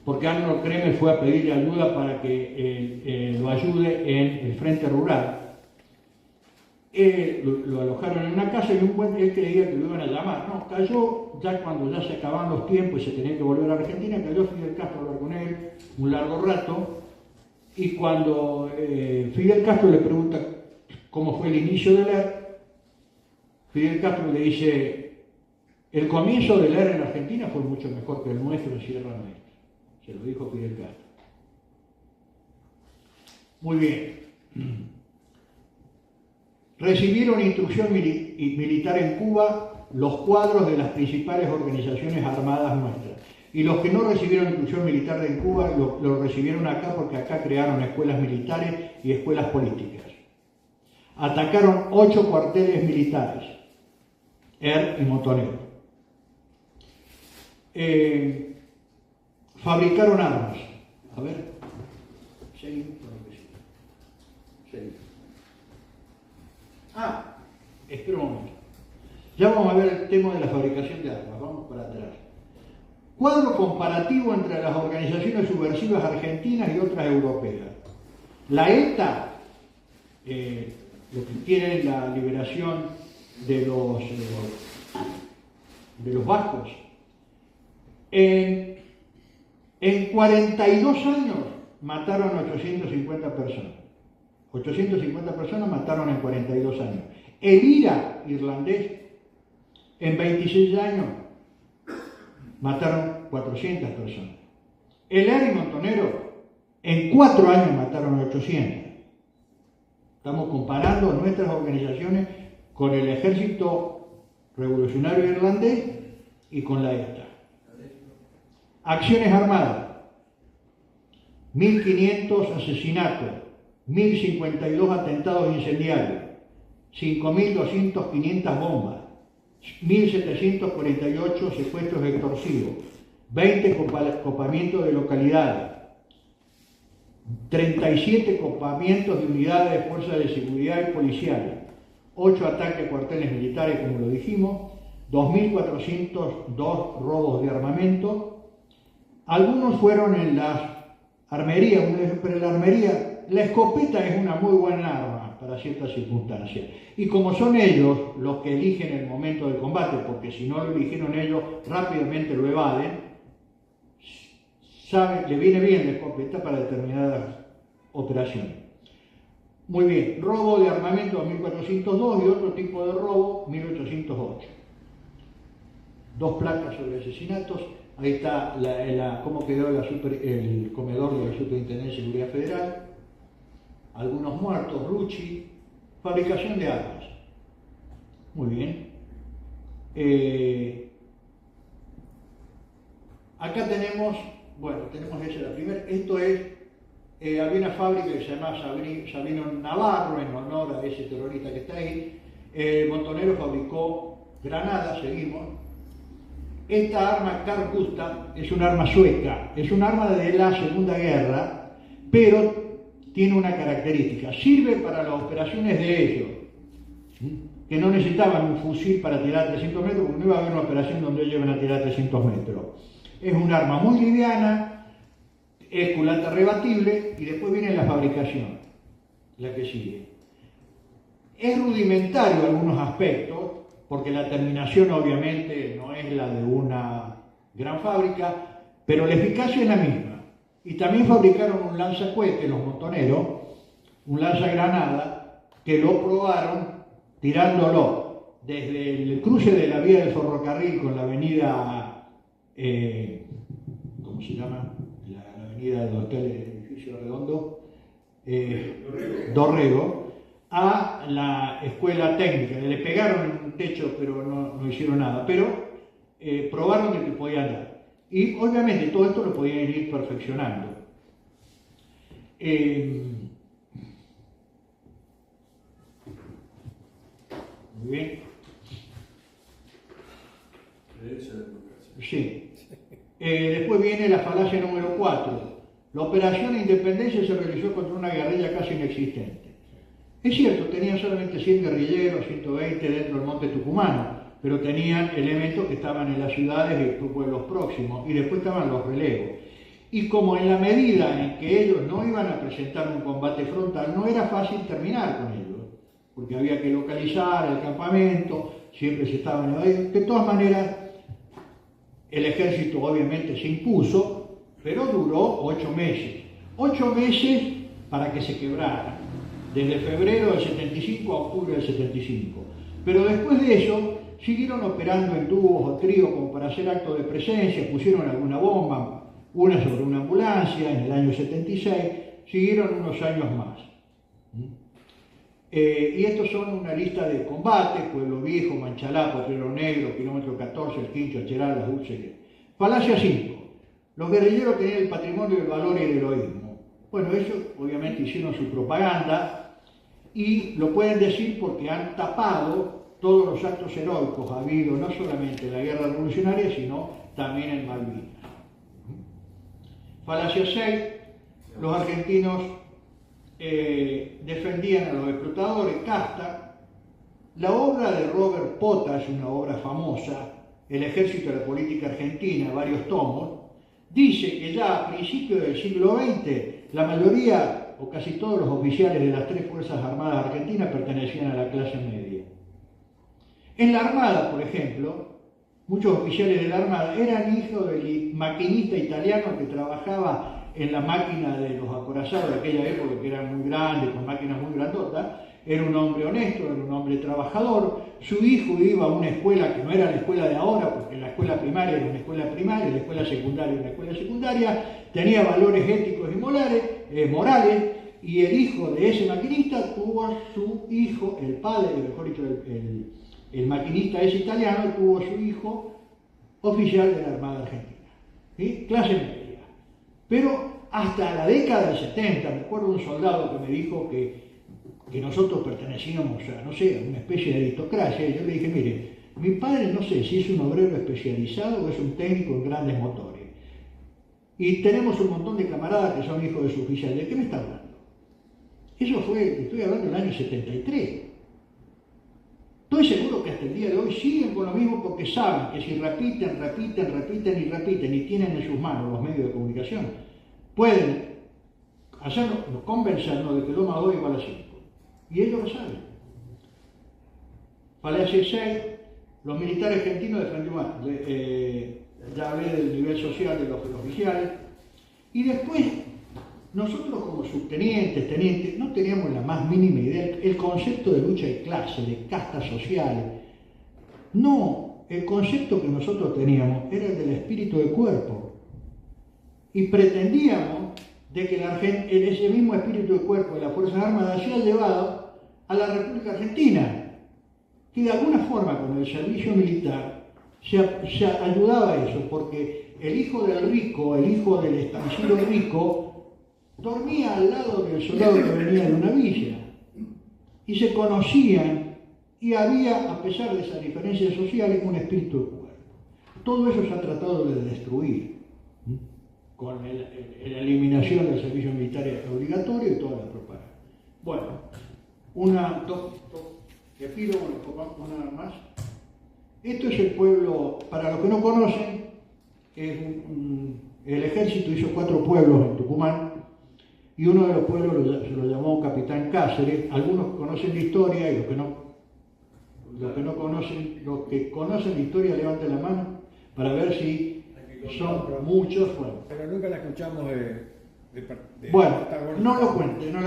porque Arnold Kremer fue a pedirle ayuda para que lo ayude en el frente rural. Lo alojaron en una casa y él creía que lo iban a llamar. No, cayó ya cuando ya se acababan los tiempos y se tenía que volver a Argentina. Cayó Fidel Castro a hablar con él un largo rato, y cuando Fidel Castro le pregunta cómo fue el inicio del ERP, Fidel Castro le dice, el comienzo de la era en Argentina fue mucho mejor que el nuestro en Sierra Maestra. Se lo dijo Fidel Castro. Muy bien. Recibieron instrucción militar en Cuba los cuadros de las principales organizaciones armadas nuestras. Y los que no recibieron instrucción militar en Cuba lo recibieron acá porque acá crearon escuelas militares y escuelas políticas. Atacaron 8 cuarteles militares, y Montonero. Fabricaron armas. A ver. Seguimos con lo que sigue. Seguimos. Espera un momento. Ya vamos a ver el tema de la fabricación de armas. Vamos para atrás. Cuadro comparativo entre las organizaciones subversivas argentinas y otras europeas. La ETA, lo que quiere la liberación de los vascos, en 42 años mataron a 850 personas. 850 personas mataron en 42 años. El IRA irlandés, en 26 años, mataron 400 personas. El ERI Montonero, en 4 años mataron 800. Estamos comparando nuestras organizaciones con el Ejército Revolucionario Irlandés y con la ETA. Acciones armadas, 1.500 asesinatos, 1.052 atentados incendiarios, 5.500 bombas, 1.748 secuestros extorsivos, 20 copamientos de localidades, 37 copamientos de unidades de fuerzas de seguridad y policiales, 8 ataques a cuarteles militares, como lo dijimos, 2.402 robos de armamento. Algunos fueron en las armerías, pero en la armería, la escopeta es una muy buena arma para ciertas circunstancias. Y como son ellos los que eligen el momento del combate, porque si no lo eligieron ellos, rápidamente lo evaden, le viene bien la escopeta para determinadas operaciones. Muy bien, robo de armamento 2402 y otro tipo de robo 1808. 2 placas sobre asesinatos. Ahí está cómo quedó el comedor de la Superintendencia de Seguridad Federal. Algunos muertos, Rucci. Fabricación de armas. Muy bien. Acá tenemos esa la primera. Esto es, había una fábrica que se llamaba Sabino Navarro, en honor a ese terrorista que está ahí. Montonero fabricó granadas, seguimos. Esta arma Carl Gustaf es un arma sueca, es un arma de la Segunda Guerra, pero tiene una característica, sirve para las operaciones de ellos, que no necesitaban un fusil para tirar 300 metros, porque no iba a haber una operación donde ellos iban a tirar 300 metros. Es un arma muy liviana, es culata rebatible, y después viene la fabricación, la que sigue. Es rudimentario en algunos aspectos, porque la terminación obviamente no es la de una gran fábrica, pero la eficacia es la misma. Y también fabricaron un lanzacohete, los Montoneros, un lanzagranada, que lo probaron tirándolo desde el cruce de la vía del ferrocarril con la avenida, ¿cómo se llama? La avenida del hotel, el edificio redondo, Dorrego, a la escuela técnica. Le pegaron en un techo, pero no hicieron nada. Pero probaron de que podían dar. Y obviamente todo esto lo podían ir perfeccionando. Muy bien. Sí. Después viene la falacia número 4. La operación Independencia se realizó contra una guerrilla casi inexistente. Es cierto, tenían solamente 100 guerrilleros, 120 dentro del monte tucumano, pero tenían elementos que estaban en las ciudades y pueblos próximos, y después estaban los relevos. Y como en la medida en que ellos no iban a presentar un combate frontal, no era fácil terminar con ellos, porque había que localizar el campamento, siempre se estaban evadiendo. De todas maneras, el ejército obviamente se impuso, pero duró 8 meses. 8 meses para que se quebrara, desde febrero del 75 a octubre del 75. Pero después de eso, siguieron operando en tubos o tríos como para hacer actos de presencia, pusieron alguna bomba, una sobre una ambulancia en el año 76, siguieron unos años más. Y estos son una lista de combates: Pueblo Viejo, Manchalá, Potrero Negro, Kilómetro 14, El Quincho, Acherá, Las Dulces. Falacia 5. Los guerrilleros tenían el patrimonio del valor y el heroísmo. Bueno, ellos obviamente hicieron su propaganda y lo pueden decir porque han tapado todos los actos heroicos habidos no solamente en la guerra revolucionaria, sino también en Malvinas. Falacia 6. Los argentinos defendían a los explotadores, casta. La obra de Robert Pota es una obra famosa, El ejército de la política argentina, varios tomos. Dice que ya a principios del siglo XX la mayoría o casi todos los oficiales de las tres Fuerzas Armadas argentinas pertenecían a la clase media. En la Armada, por ejemplo, muchos oficiales de la Armada eran hijos del maquinista italiano que trabajaba en la máquina de los acorazados de aquella época, que eran muy grandes, con máquinas muy grandotas. Era un hombre honesto, era un hombre trabajador. Su hijo iba a una escuela que no era la escuela de ahora, porque la escuela primaria era una escuela primaria, la escuela secundaria era una escuela secundaria. Tenía valores éticos y morales, y el hijo de ese maquinista tuvo a su hijo, el padre, mejor dicho, el maquinista ese italiano, tuvo a su hijo oficial de la Armada Argentina, ¿sí? Clase media. Pero hasta la década del 70, me acuerdo de un soldado que me dijo que nosotros pertenecíamos a, no sé, a una especie de aristocracia, y yo le dije: mire, mi padre no sé si es un obrero especializado o es un técnico en grandes motores. Y tenemos un montón de camaradas que son hijos de su oficial. ¿De qué me está hablando? Eso fue, estoy hablando del año 73. Estoy seguro que hasta el día de hoy siguen con lo mismo, porque saben que si repiten y tienen en sus manos los medios de comunicación, pueden hacernos, convencernos de que lo más 2 igual a 5. Y ellos lo saben. Falacia 6. Los militares argentinos defendieron, ya hablé del nivel social de los oficiales. Y después, nosotros como subtenientes, tenientes, no teníamos la más mínima idea. El concepto de lucha de clase, de castas sociales. No, el concepto que nosotros teníamos era el del espíritu de cuerpo. Y pretendíamos de que ese mismo espíritu de cuerpo de las Fuerzas Armadas se ha llevado a la República Argentina, que de alguna forma con el servicio militar se ayudaba a eso, porque el hijo del rico, el hijo del estanciero rico, dormía al lado del soldado que venía de una villa, y se conocían, y había, a pesar de esas diferencias sociales, un espíritu de cuerpo. Todo eso se ha tratado de destruir con la eliminación del servicio militar obligatorio y toda la propaganda. Bueno, te pido una más. Esto es el pueblo, para los que no conocen, el ejército hizo 4 pueblos en Tucumán, y uno de los pueblos se lo llamó Capitán Cáceres. Algunos conocen la historia, y los que conocen la historia levanten la mano para ver si son muchos. Bueno. Pero nunca la escuchamos Bueno, no la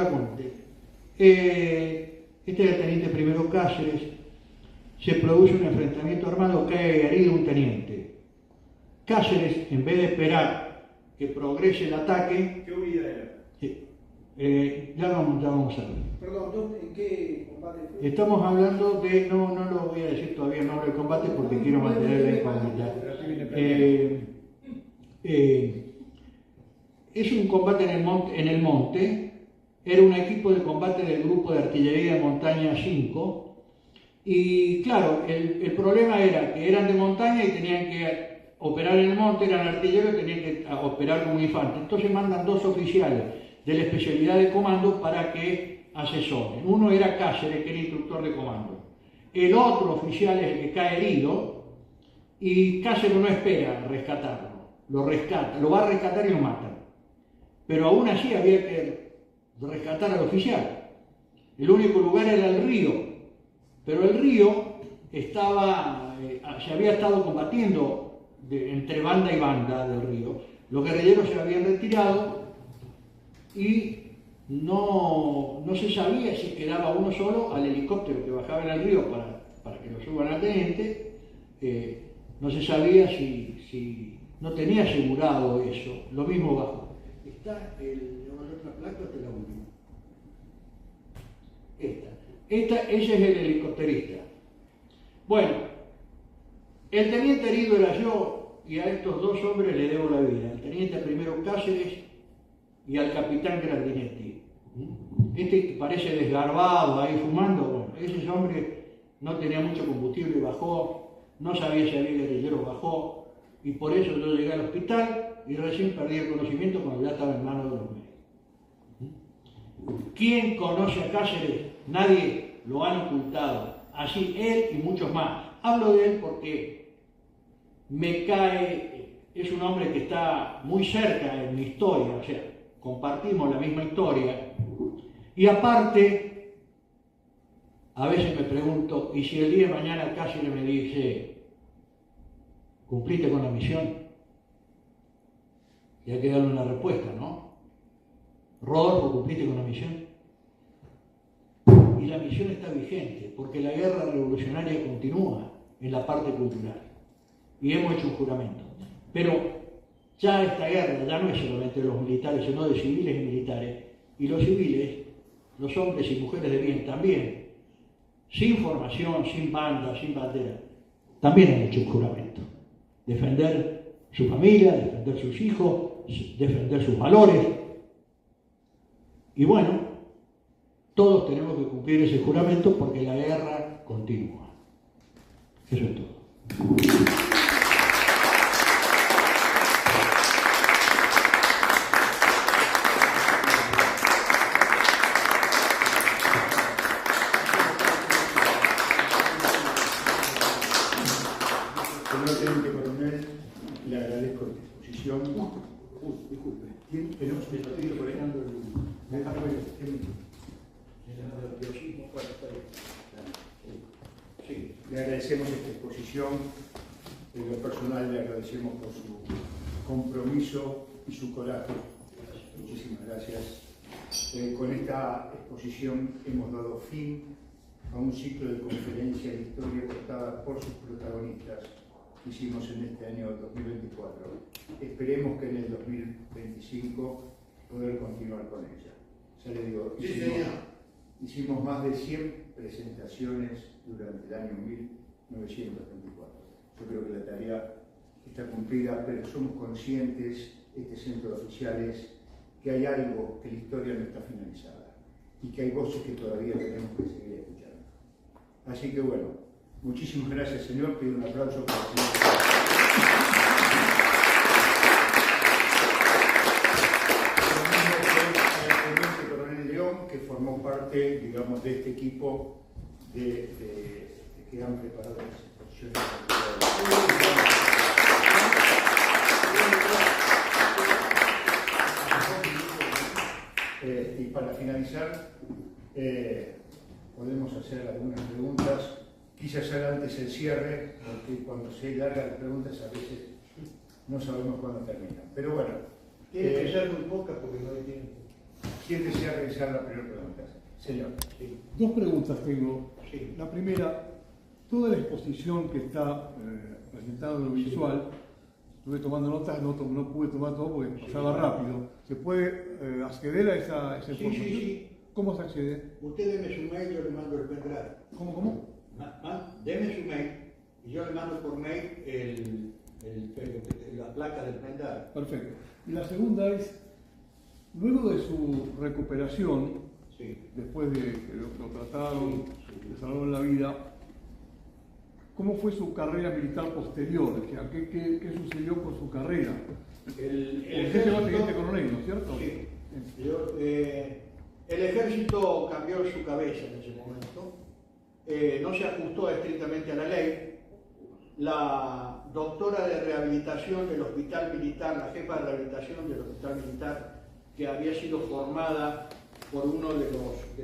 cuente. Este era el teniente primero Cáceres. Se produce un enfrentamiento armado, cae herido un teniente. Cáceres, en vez de esperar que progrese el ataque... ¿Qué unidad era? Ya vamos a ver. Perdón, ¿en qué combate fue? Estamos hablando de... No lo voy a decir todavía el nombre del combate porque quiero mantener la incógnita. Es un combate en el monte. Era un equipo de combate del grupo de artillería de montaña 5. Y claro, el problema era que eran de montaña y tenían que operar en el monte, eran artilleros y tenían que operar como infantes. Entonces mandan 2 oficiales de la especialidad de comando para que asesoren. Uno era Cáceres, que era instructor de comando. El otro oficial es el que cae herido, y Cáceres no espera rescatarlo. Lo rescata, lo va a rescatar y lo matan. Pero aún así había que rescatar al oficial. El único lugar era el río, pero el río se había estado combatiendo entre banda y banda del río. Los guerrilleros se habían retirado y no se sabía si quedaba uno solo al helicóptero que bajaba en el río para que lo suban a teniente. No se sabía si no tenía asegurado eso. Lo mismo bajó. Está la otra placa, esta es la última. Ese es el helicópterista. Bueno, el teniente herido era yo, y a estos dos hombres le debo la vida, al teniente primero Cáceres y al capitán Grandinetti. Este que parece desgarbado ahí fumando, bueno, ese hombre no tenía mucho combustible, bajó, no sabía si había guerrillero, bajó, y por eso yo llegué al hospital y recién perdí el conocimiento cuando ya estaba en manos de los médicos. ¿Quién conoce a Cáceres? Nadie, lo han ocultado. Así él y muchos más. Hablo de él porque me cae, es un hombre que está muy cerca en mi historia, o sea, compartimos la misma historia. Y aparte, a veces me pregunto, ¿y si el día de mañana Cáceres me dice, cumpliste con la misión? Y hay que darle una respuesta, ¿no? Rodolfo, ¿cumpliste con la misión? Y la misión está vigente, porque la guerra revolucionaria continúa en la parte cultural. Y hemos hecho un juramento. Pero ya esta guerra ya no es solamente de los militares, sino de civiles y militares. Y los civiles, los hombres y mujeres de bien también, sin formación, sin banda, sin bandera, también han hecho un juramento. Defender su familia, defender sus hijos, defender sus valores. Y bueno, todos tenemos que cumplir ese juramento porque la guerra continúa. Eso es todo. Señor Teniente Coronel, le agradezco la exposición. Disculpe. ¿Tenemos que pedir por ahí? Le agradecemos esta exposición. En lo personal le agradecemos por su compromiso y su coraje. Muchísimas gracias. Con esta exposición hemos dado fin a un ciclo de conferencias de historia contada por sus protagonistas que hicimos en este año 2024. Esperemos que en el 2025 poder continuar con ella. Ya le digo, hicimos más de 100 presentaciones durante el año 1924. Yo creo que la tarea está cumplida, pero somos conscientes, este centro de oficiales, que hay algo, que la historia no está finalizada y que hay voces que todavía tenemos que seguir escuchando. Así que bueno, muchísimas gracias, señor. Pido un aplauso para el señor. Que formó parte, digamos, de este equipo que han preparado las exposiciones. Y para finalizar, podemos hacer algunas preguntas. Quise hacer antes el cierre, porque cuando se largan las preguntas a veces no sabemos cuándo terminan. Pero bueno. Tiene que ser muy pocas porque no hay tiempo. ¿Quién desea realizar la primera pregunta? Señor. Sí. Dos preguntas tengo. Sí. La primera, toda la exposición que está presentada en lo visual, estuve tomando notas, no pude tomar todo porque pasaba rápido. ¿Se puede acceder a esa información? Sí. ¿Cómo se accede? Usted deme su mail y yo le mando el pendrive. ¿Cómo? Deme su mail y yo le mando por mail la placa del pendrive. Perfecto. Y la segunda es, luego de su recuperación, Sí. después de que lo trataron, le salvaron la vida, ¿cómo fue su carrera militar posterior? O sea, ¿qué sucedió con su carrera? El Usted llegó a teniente coronel, ¿no es cierto? Sí. El ejército cambió su cabeza en ese momento. No se ajustó estrictamente a la ley. La doctora de rehabilitación del hospital militar, la jefa de rehabilitación del hospital militar, que había sido formada por uno de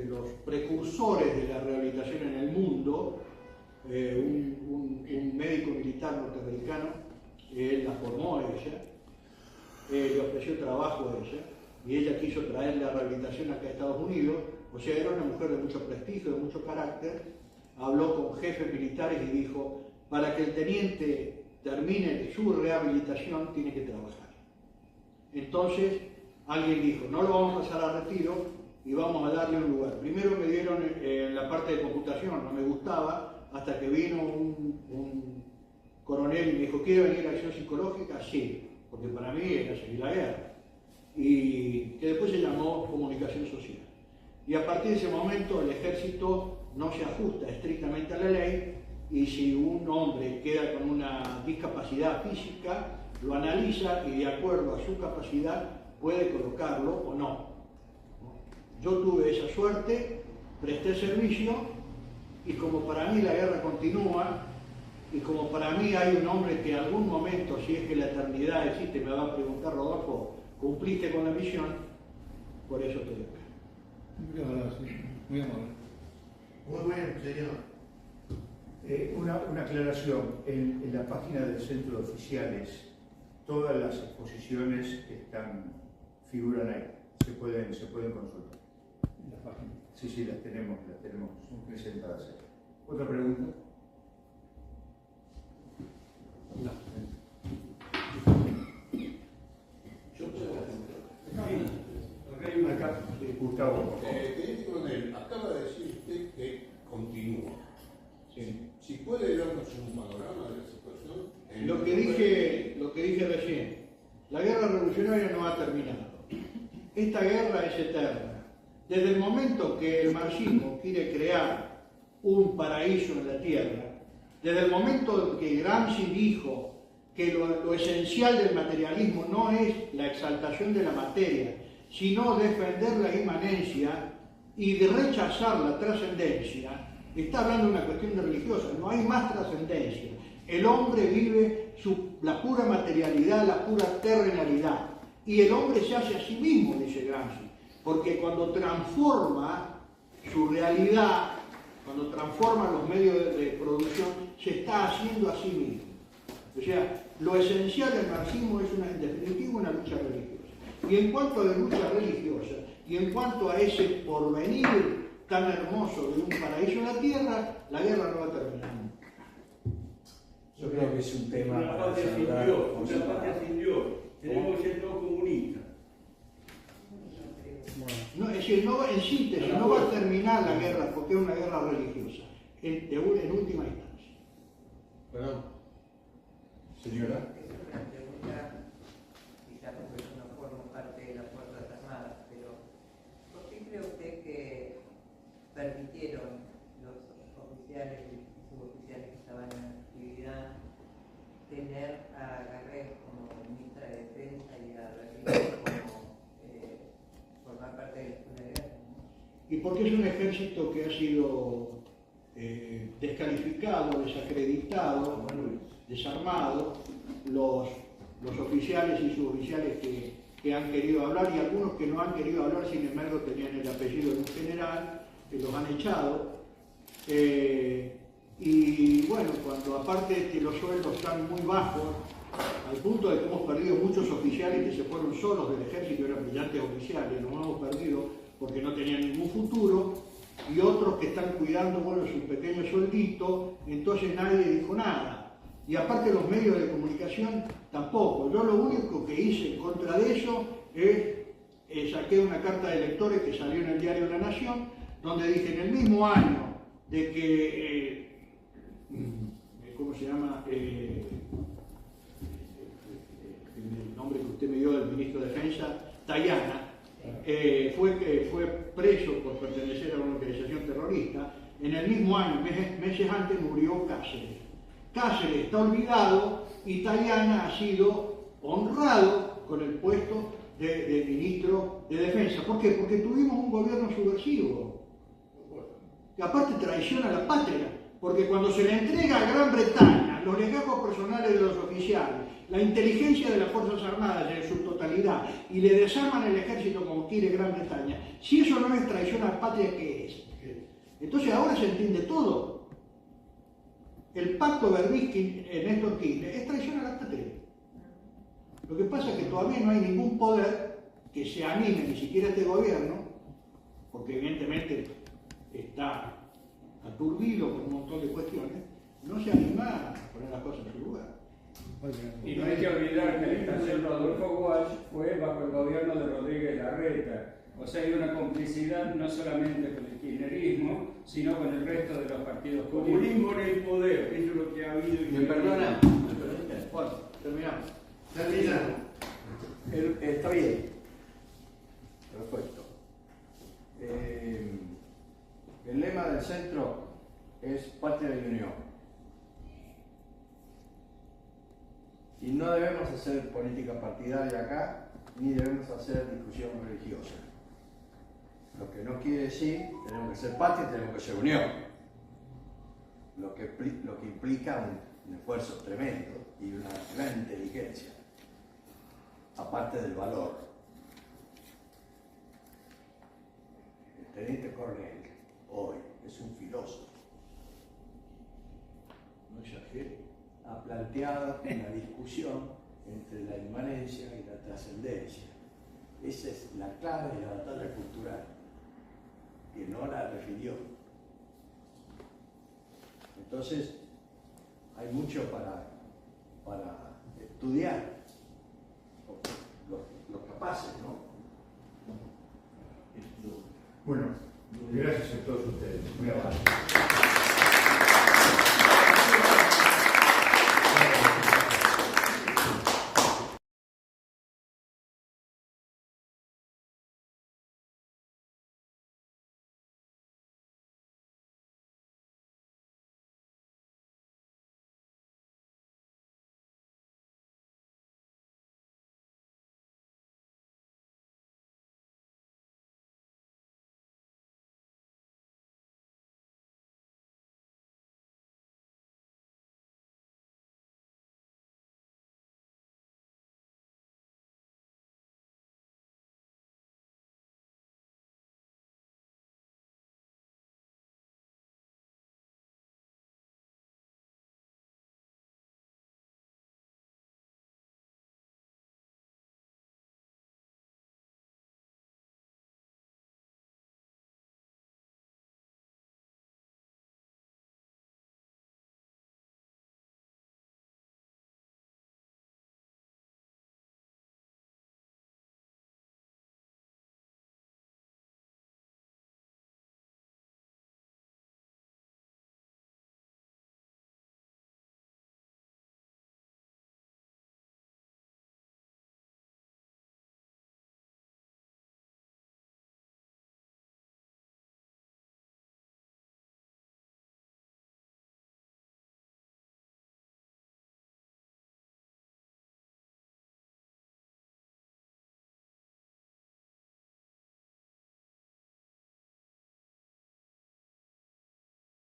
los precursores de la rehabilitación en el mundo, un médico militar norteamericano, él la formó a ella, le ofreció trabajo a ella, y ella quiso traer la rehabilitación acá a Estados Unidos. O sea, era una mujer de mucho prestigio, de mucho carácter, habló con jefes militares y dijo, para que el teniente termine su rehabilitación tiene que trabajar. Entonces alguien dijo, no lo vamos a pasar a retiro y vamos a darle un lugar. Primero me dieron la parte de computación, no me gustaba, hasta que vino un coronel y me dijo, ¿quiere venir a acción psicológica? Sí, porque para mí era seguir la guerra. Y que después se llamó comunicación social. Y a partir de ese momento el ejército no se ajusta estrictamente a la ley, y si un hombre queda con una discapacidad física, lo analiza y de acuerdo a su capacidad puede colocarlo o no. Yo tuve esa suerte, presté servicio, y como para mí la guerra continúa, y como para mí hay un hombre que en algún momento, si es que la eternidad existe, me va a preguntar, Rodolfo, ¿cumpliste con la misión? Por eso estoy acá. Muchas gracias, muy amable. Muy bien, señor. Una aclaración, en la página del Centro de Oficiales, todas las exposiciones figuran ahí, se pueden consultar. La página. Sí, las tenemos presentadas ahí. ¿Otra pregunta? No. Yo puedo Acá, Gustavo. Teniente Coronel, acaba de decir usted que continúa. Sí. Si puede darnos un panorama de la situación. Lo que dije recién, la guerra revolucionaria no ha terminado. Esta guerra es eterna. Desde el momento que el marxismo quiere crear un paraíso en la tierra, desde el momento que Gramsci dijo que lo esencial del materialismo no es la exaltación de la materia, sino defender la inmanencia y de rechazar la trascendencia, está hablando de una cuestión religiosa, no hay más trascendencia. El hombre vive la pura materialidad, la pura terrenalidad, y el hombre se hace a sí mismo, dice Gramsci, porque cuando transforma su realidad, cuando transforma los medios de producción, se está haciendo a sí mismo. O sea, lo esencial del marxismo es en definitiva una lucha religiosa. Y en cuanto a la lucha religiosa, y en cuanto a ese porvenir tan hermoso de un paraíso en la tierra, la guerra no va a terminar nunca. Yo creo que es un tema Una para patria sin saludar. Dios, una patria sin Dios. Tenemos que ser todos comunistas. No, es decir, en síntesis, no va a terminar la guerra porque es una guerra religiosa, en última instancia. Perdón. Señora. Es una pregunta, quizá porque yo no formo parte de las Fuerzas Armadas, pero ¿por qué cree usted que permitieron los oficiales y suboficiales que estaban en actividad tener a Garrett como ministra de Defensa y a Berlín como formar parte de la Escuela de Guerra? Y porque es un ejército que ha sido descalificado, desacreditado, desarmado, los oficiales y suboficiales que han querido hablar y algunos que no han querido hablar, sin embargo tenían el apellido de un general, que los han echado. Y bueno, cuando aparte que los sueldos están muy bajos, al punto de que hemos perdido muchos oficiales que se fueron solos del ejército, eran brillantes oficiales, los hemos perdido porque no tenían ningún futuro, y otros que están cuidando, bueno, su pequeño sueldito, entonces nadie dijo nada. Y aparte los medios de comunicación tampoco. Yo lo único que hice en contra de eso es saqué una carta de lectores que salió en el diario La Nación, donde dije en el mismo año de que, ¿cómo se llama? El nombre que usted me dio del ministro de Defensa, Tayana, fue preso por pertenecer a una organización terrorista. En el mismo año, meses antes, murió Cáceres. Cáceres está olvidado y Tayana ha sido honrado con el puesto de ministro de Defensa. ¿Por qué? Porque tuvimos un gobierno subversivo, que aparte traiciona a la patria, porque cuando se le entrega a Gran Bretaña los legajos personales de los oficiales, la inteligencia de las Fuerzas Armadas en su totalidad, y le desarman el ejército como quiere Gran Bretaña, si eso no es traición a la patria, ¿qué es? Entonces ahora se entiende todo. El pacto Berbiski-Néstor Kirchner es traición a la patria. Lo que pasa es que todavía no hay ningún poder que se anime, ni siquiera este gobierno, porque evidentemente está aturdido por un montón de cuestiones, no se anima a poner las cosas en su lugar. Y no hay que olvidar que la estación Rodolfo Walsh fue bajo el gobierno de Rodríguez Larreta. O sea, hay una complicidad no solamente con el kirchnerismo, sino con el resto de los partidos políticos. Comunismo en el poder, eso es lo que ha habido. ¿Me perdonan? Bueno, terminamos. Terminamos. Está bien. Perfecto. El lema del centro es patria y unión. Y no debemos hacer política partidaria acá, ni debemos hacer discusión religiosa. Lo que no quiere decir, tenemos que ser patria y tenemos que ser unión. Lo que implica un esfuerzo tremendo y una gran inteligencia, aparte del valor. El teniente coronel hoy es un filósofo. No exagero. Ha planteado una discusión entre la inmanencia y la trascendencia. Esa es la clave de la batalla cultural, que no la refirió. Entonces, hay mucho para estudiar los capaces, ¿no? Bueno, gracias a todos ustedes. Muy amable.